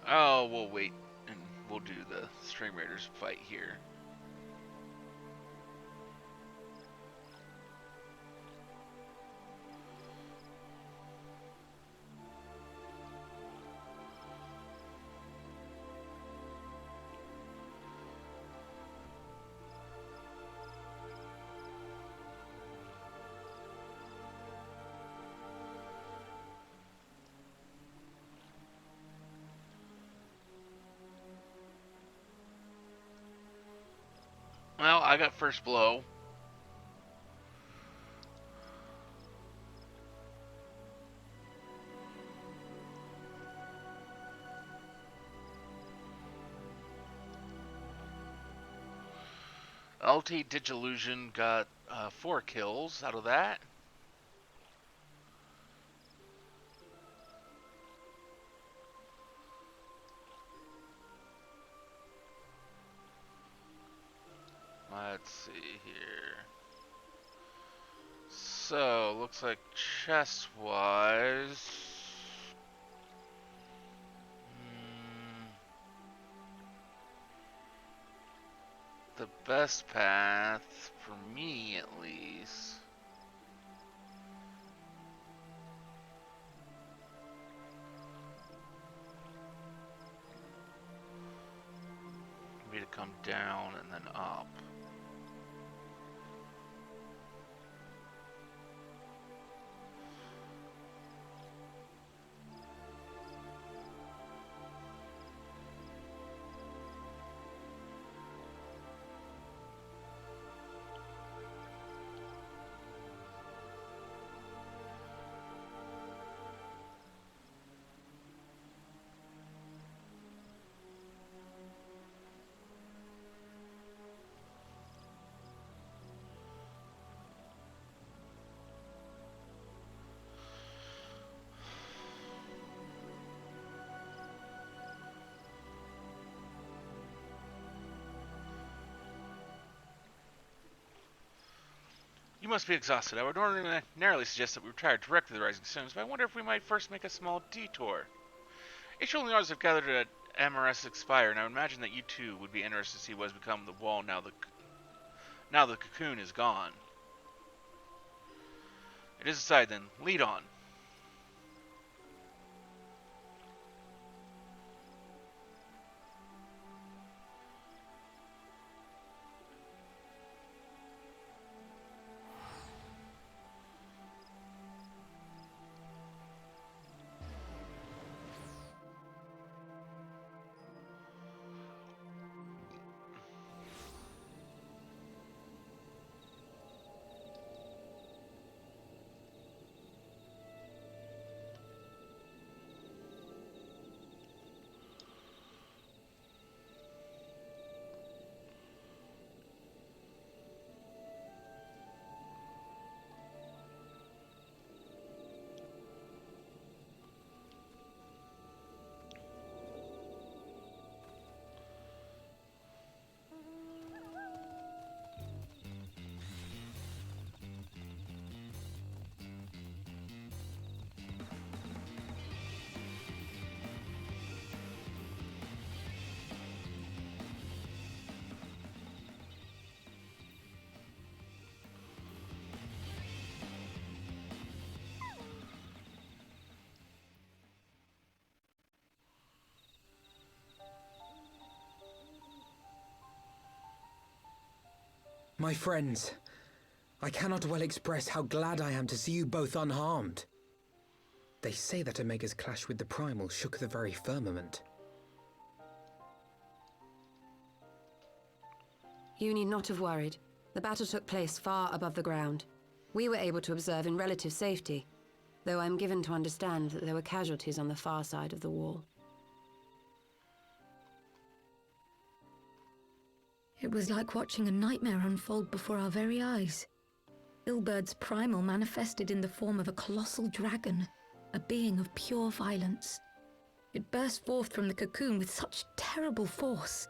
Oh, we'll wait and we'll do the String Raiders fight here. Well, I got first blow. LT Digillusion got 4 kills out of that. Let's see here. So, looks like chest-wise... the best path, for me at least... would be to come down and then up. You must be exhausted. I would ordinarily suggest that we retire directly to the Rising Suns, but I wonder if we might first make a small detour. Isholiars have gathered at Amorestic Spire, and I would imagine that you too would be interested to see what has become of the wall now the cocoon is gone. It is decided then. Lead on. My friends, I cannot well express how glad I am to see you both unharmed. They say that Omega's clash with the Primal shook the very firmament. You need not have worried. The battle took place far above the ground. We were able to observe in relative safety, though I'm given to understand that there were casualties on the far side of the wall. It was like watching a nightmare unfold before our very eyes. Ilberd's primal manifested in the form of a colossal dragon, a being of pure violence. It burst forth from the cocoon with such terrible force.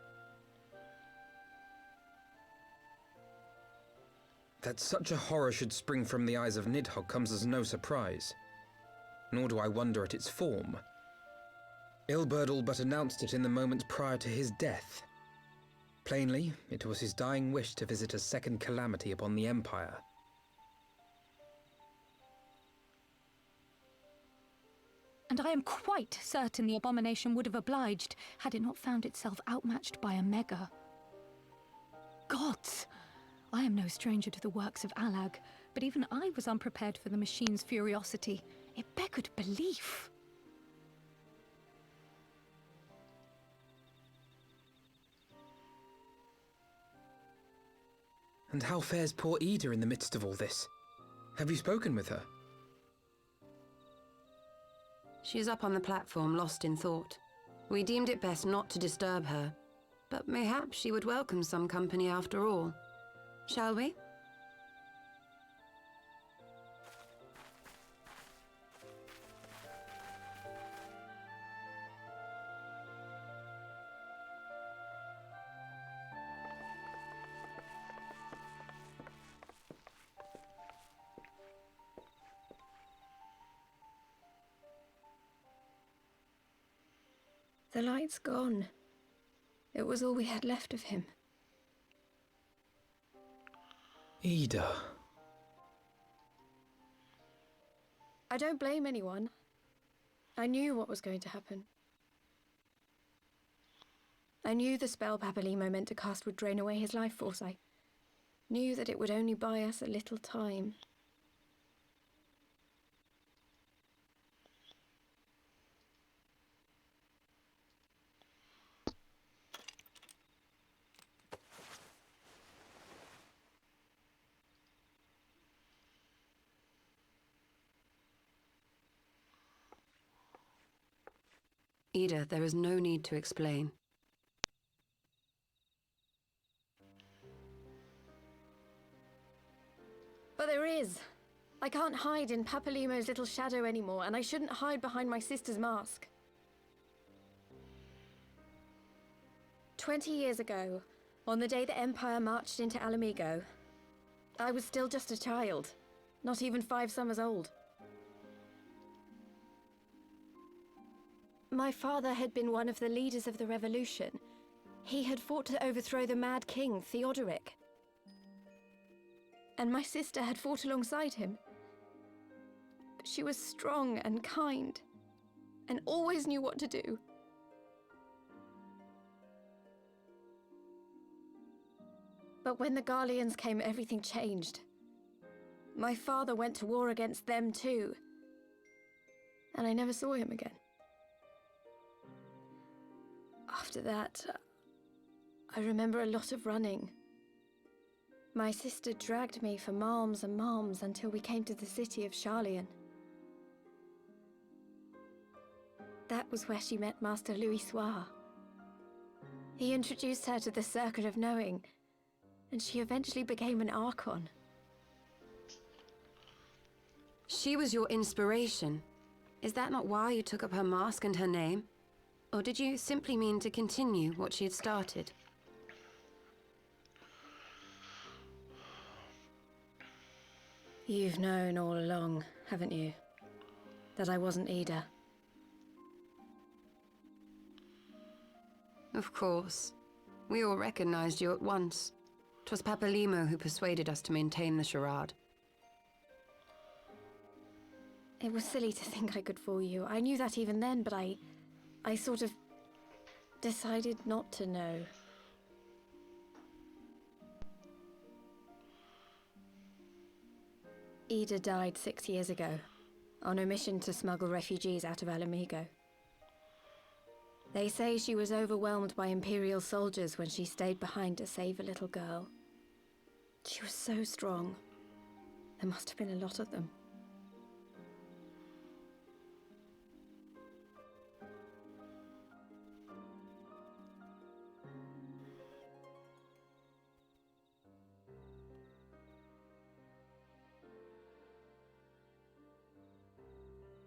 That such a horror should spring from the eyes of Nidhogg comes as no surprise. Nor do I wonder at its form. Ilberd all but announced it in the moments prior to his death. Plainly, it was his dying wish to visit a second calamity upon the Empire. And I am quite certain the abomination would have obliged had it not found itself outmatched by a mega. Gods! I am no stranger to the works of Alag, but even I was unprepared for the machine's furiosity. It beggared belief. And how fares poor Ida in the midst of all this? Have you spoken with her? She is up on the platform, lost in thought. We deemed it best not to disturb her, but mayhaps she would welcome some company after all. Shall we? The light's gone. It was all we had left of him. Ida. I don't blame anyone. I knew what was going to happen. I knew the spell Papalimo meant to cast would drain away his life force. I knew that it would only buy us a little time. Ida, there is no need to explain. But there is. I can't hide in Papalimo's little shadow anymore, and I shouldn't hide behind my sister's mask. 20 years ago, on the day the Empire marched into Alamigo, I was still just a child, not even 5 summers old. My father had been one of the leaders of the revolution. He had fought to overthrow the Mad King, Theodoric. And my sister had fought alongside him. But she was strong and kind, and always knew what to do. But when the Garleans came, everything changed. My father went to war against them too, and I never saw him again. After that, I remember a lot of running. My sister dragged me for malms and malms until we came to the city of Charlian. That was where she met Master Louis Soir. He introduced her to the Circle of Knowing, and she eventually became an Archon. She was your inspiration. Is that not why you took up her mask and her name? Or did you simply mean to continue what she had started? You've known all along, haven't you? That I wasn't Ida. Of course. We all recognized you at once. 'Twas Papalimo who persuaded us to maintain the charade. It was silly to think I could fool you. I knew that even then, but I sort of decided not to know. Ida died 6 years ago, on a mission to smuggle refugees out of Alamigo. They say she was overwhelmed by Imperial soldiers when she stayed behind to save a little girl. She was so strong. There must have been a lot of them.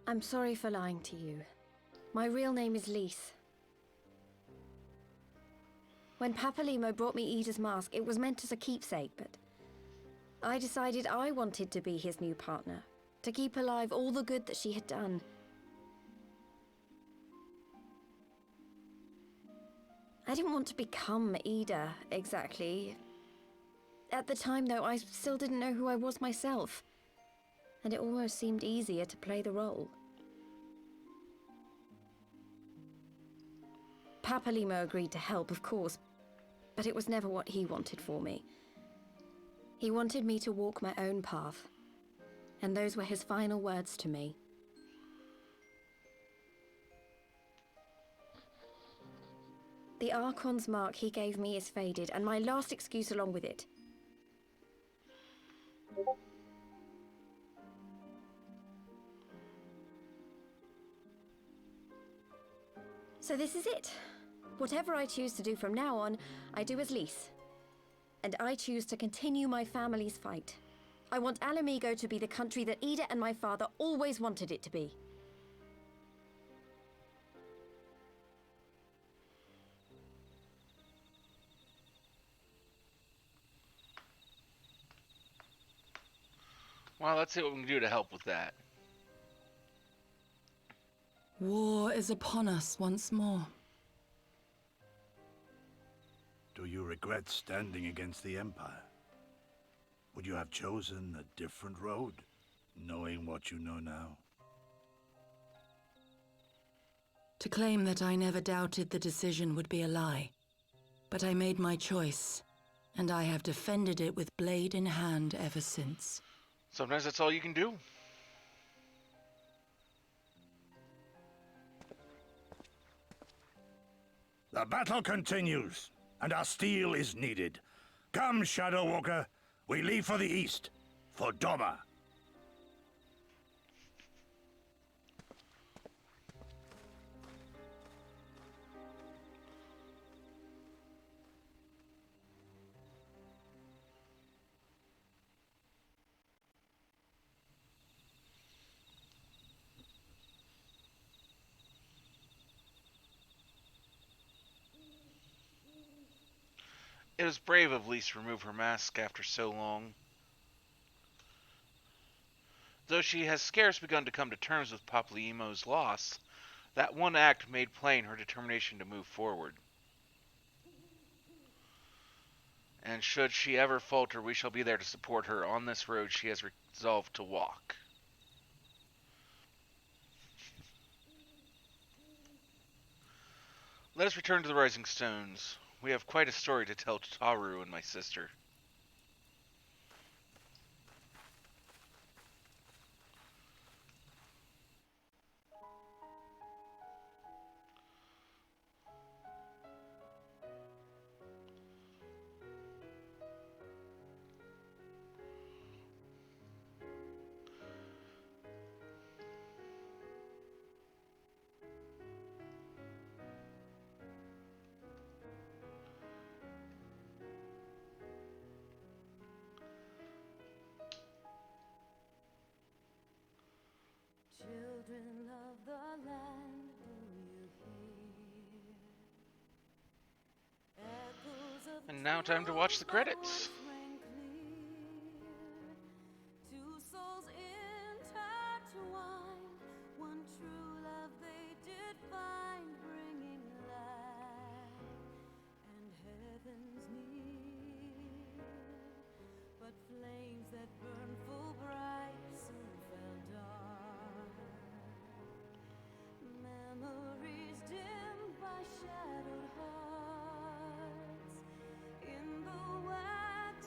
I'm sorry for lying to you. My real name is Lise. When Papalimo brought me Ida's mask, it was meant as a keepsake, but I decided I wanted to be his new partner, to keep alive all the good that she had done. I didn't want to become Ida, exactly. At the time, though, I still didn't know who I was myself, and it almost seemed easier to play the role. Papalimo agreed to help, of course, but it was never what he wanted for me. He wanted me to walk my own path, and those were his final words to me. The Archon's mark he gave me is faded, and my last excuse along with it. So this is it. Whatever I choose to do from now on, I do as Lise. And I choose to continue my family's fight. I want Alamigo to be the country that Ida and my father always wanted it to be. Well, let's see what we can do to help with that. War is upon us once more. Do you regret standing against the Empire? Would you have chosen a different road, knowing what you know now? To claim that I never doubted the decision would be a lie. But I made my choice, and I have defended it with blade in hand ever since. Sometimes that's all you can do. The battle continues, and our steel is needed. Come, Shadow Walker, we leave for the east, for Doma. It was brave of Lise to remove her mask after so long. Though she has scarce begun to come to terms with Papalimo's loss, that one act made plain her determination to move forward. And should she ever falter, we shall be there to support her on this road she has resolved to walk. Let us return to the Rising Stones. We have quite a story to tell to Taru and my sister. Children of the land, do you hear? Echoes of And now time to watch the credits. rang clear. Two souls intertwined, one true love they did find, bringing light and heavens near. But flames that burn full bright soon fell dark. Memories dimmed by shadowed hearts in the wax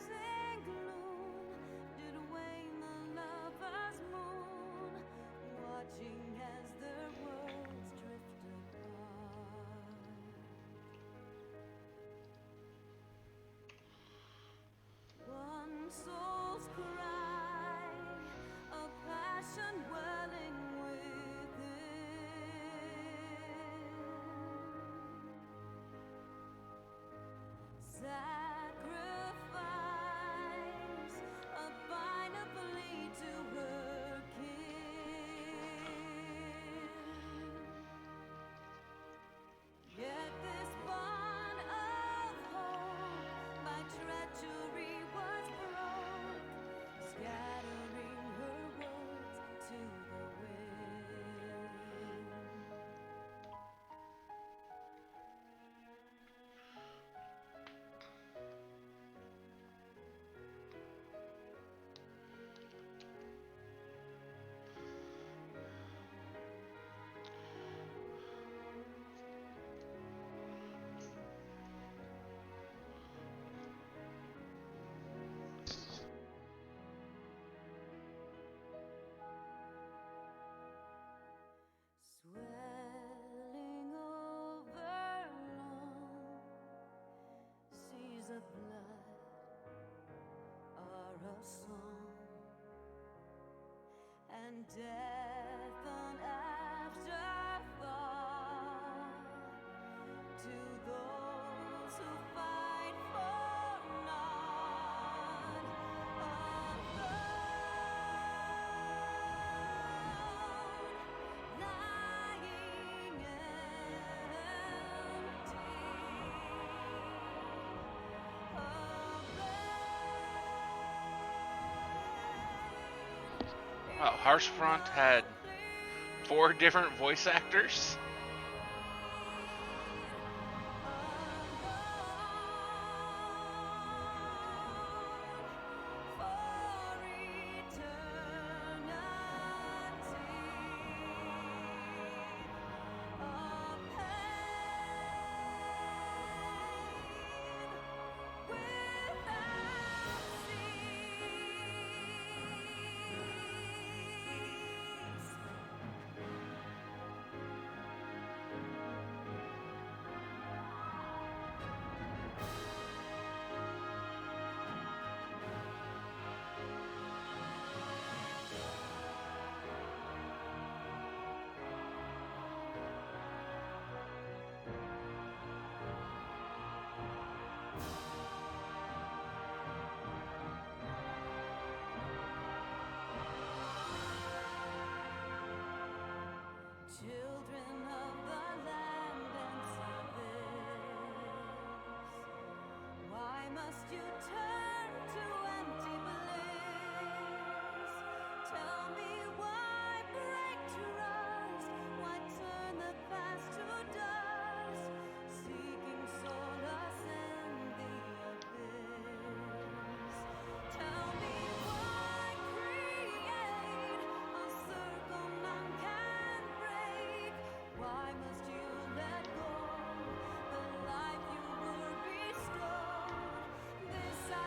and death an afterthought to those who fight for naught. Alone, lying Wow, Harsh Front had 4 different voice actors. Children of the land and service, why must you turn to empty bliss? Tell me why break trust, why turn the past to dust, seeking solace in the abyss. Tell me why create a circle none can break. Why must you let go the life you were bestowed? This I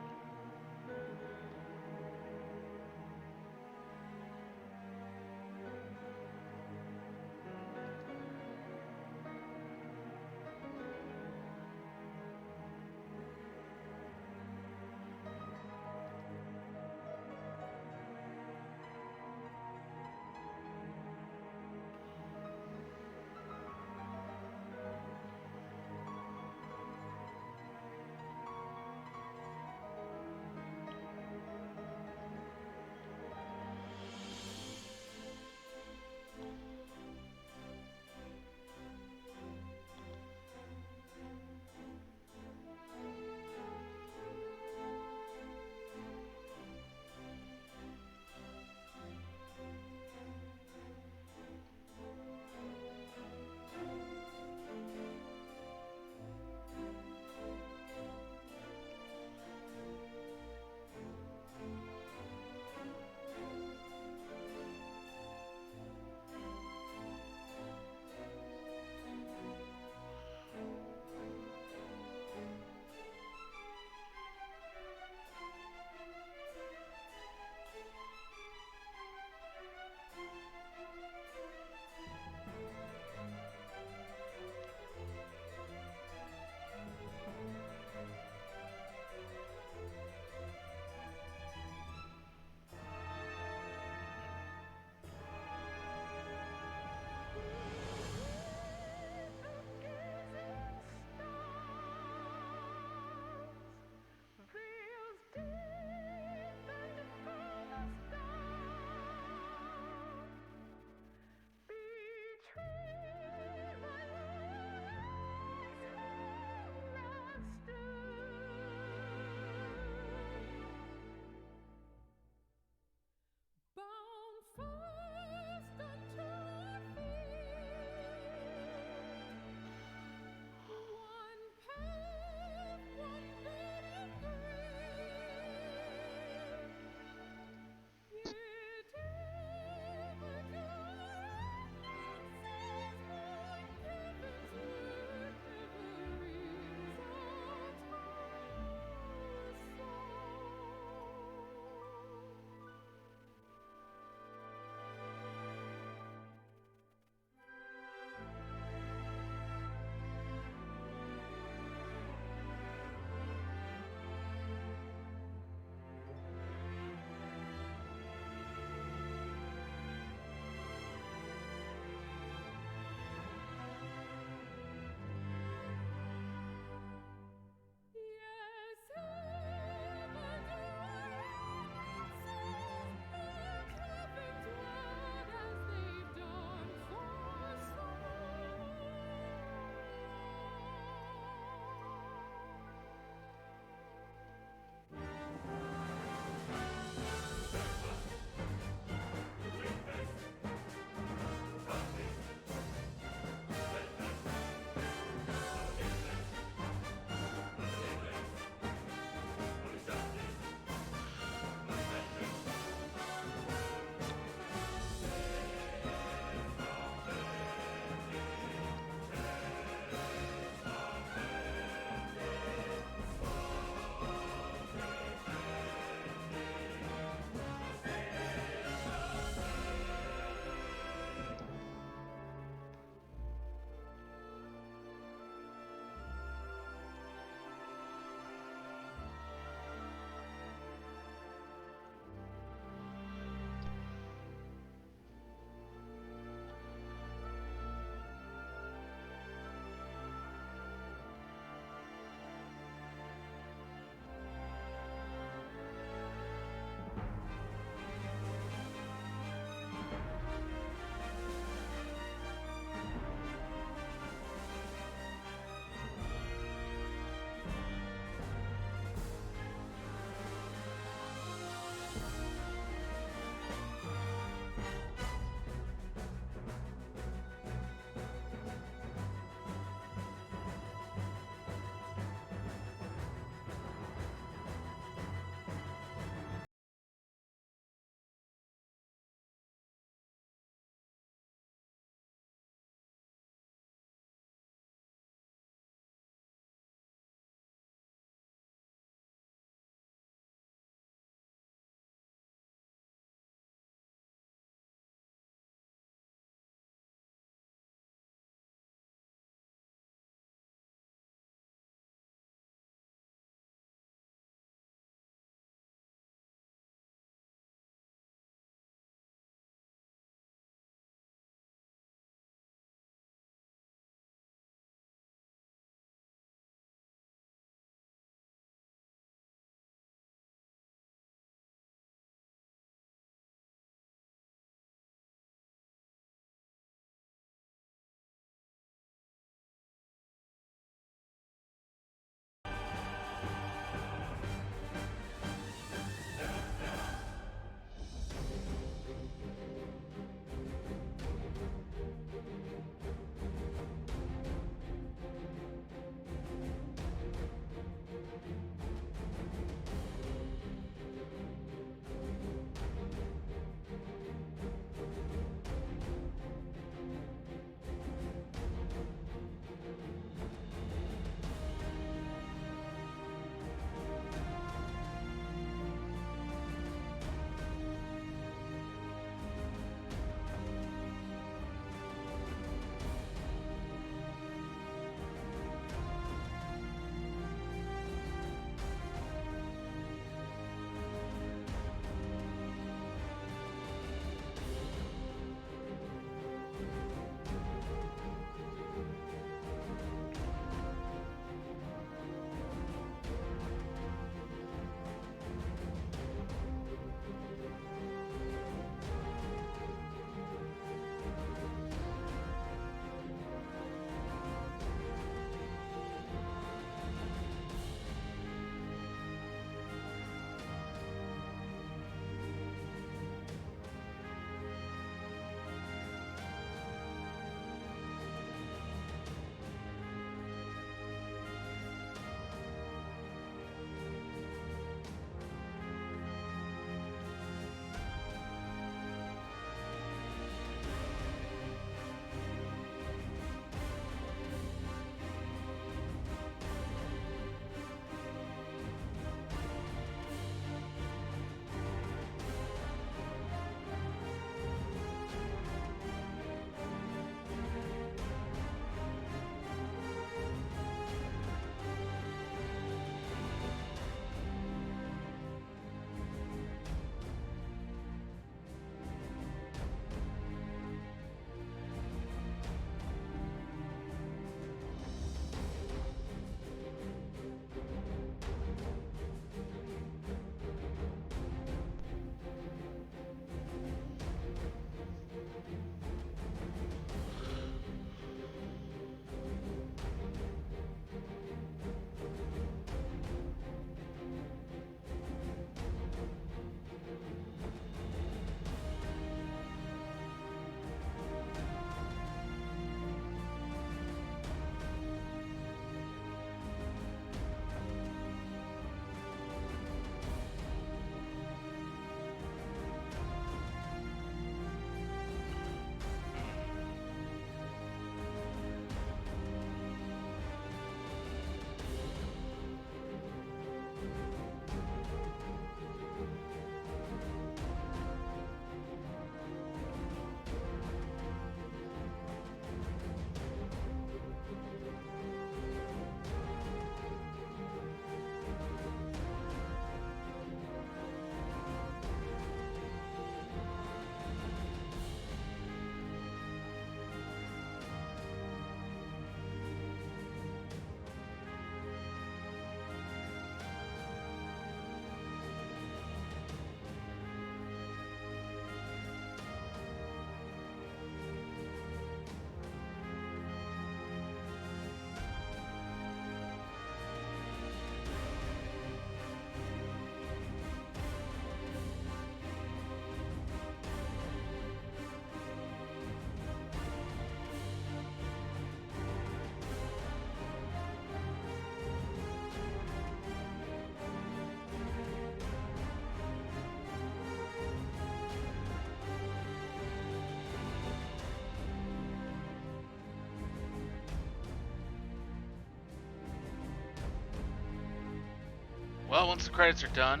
Well, once the credits are done,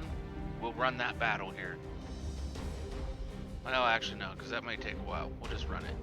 we'll run that battle here. Well, actually, no, because that might take a while. We'll just run it.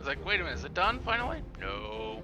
like, wait a minute, is it done finally? No.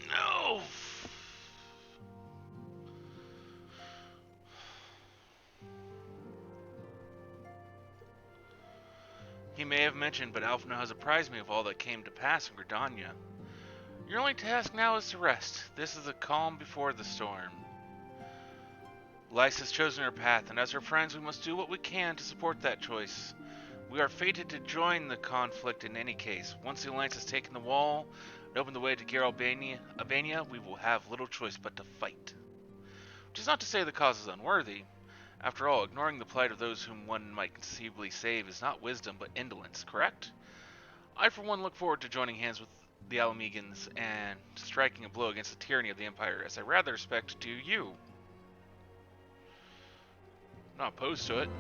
No! He may have mentioned, but Alphino has apprised me of all that came to pass in Gridania. Your only task now is to rest. This is the calm before the storm. Lyse has chosen her path, and as her friends, we must do what we can to support that choice. We are fated to join the conflict in any case. Once the Alliance has taken the wall and opened the way to Albania, we will have little choice but to fight. Which is not to say the cause is unworthy. After all, ignoring the plight of those whom one might conceivably save is not wisdom but indolence, correct? I for one look forward to joining hands with the Alamegans and striking a blow against the tyranny of the Empire, as I rather expect do you. I'm not opposed to it.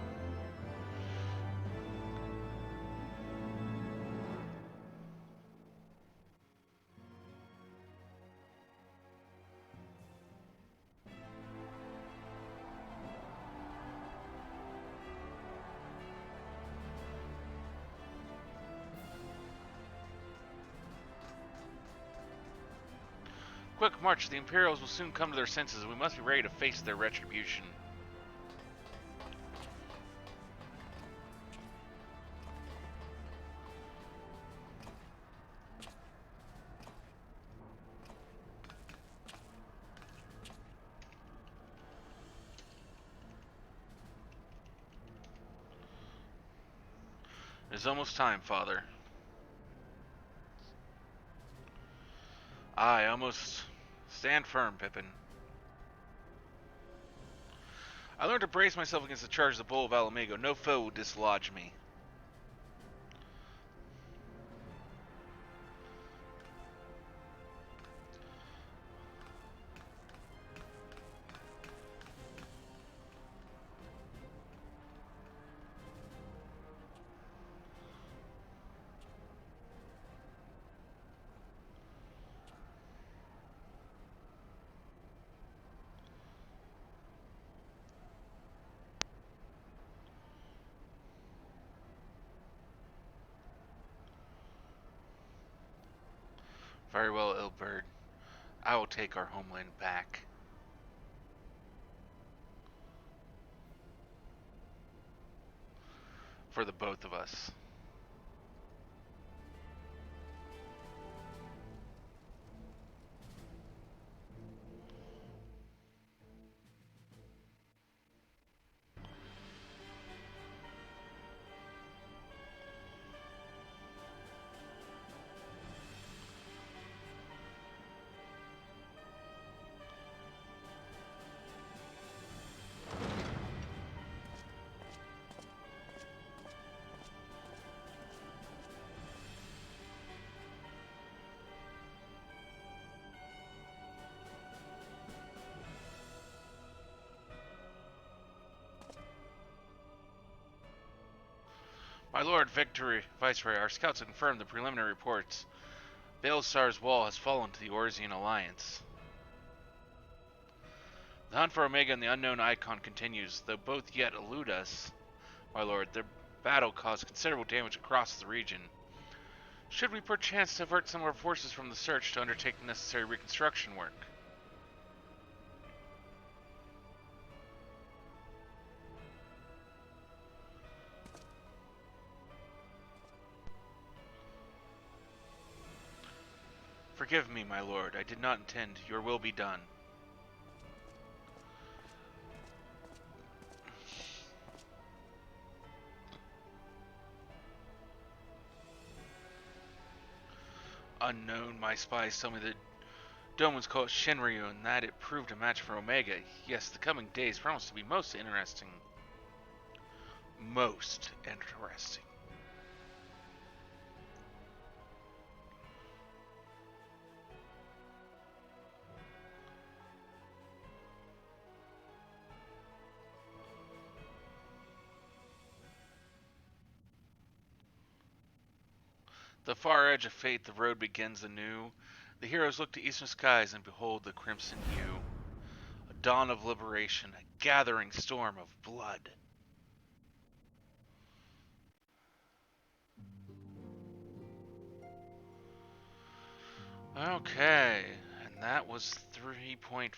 Quick march, the Imperials will soon come to their senses, and we must be ready to face their retribution. It is almost time, Father. Aye, almost. Stand firm, Pippin. I learned to brace myself against the charge of the Bull of Alamigo. No foe will dislodge me. Very well, Ilberd. I will take our homeland back. For the both of us. My lord, Viceroy, our scouts have confirmed the preliminary reports. Baelsar's wall has fallen to the Orzian Alliance. The hunt for Omega and the unknown Icon continues, though both yet elude us. My lord, their battle caused considerable damage across the region. Should we perchance divert some of our forces from the search to undertake the necessary reconstruction work? Forgive me, my lord. I did not intend. Your will be done. Unknown, my spies tell me that Doman's called Shinryu and that it proved a match for Omega. Yes, the coming days promise to be most interesting. Most interesting. The far edge of fate, the road begins anew. The heroes look to eastern skies and behold the crimson hue. A dawn of liberation, a gathering storm of blood. Okay, and that was 3.5.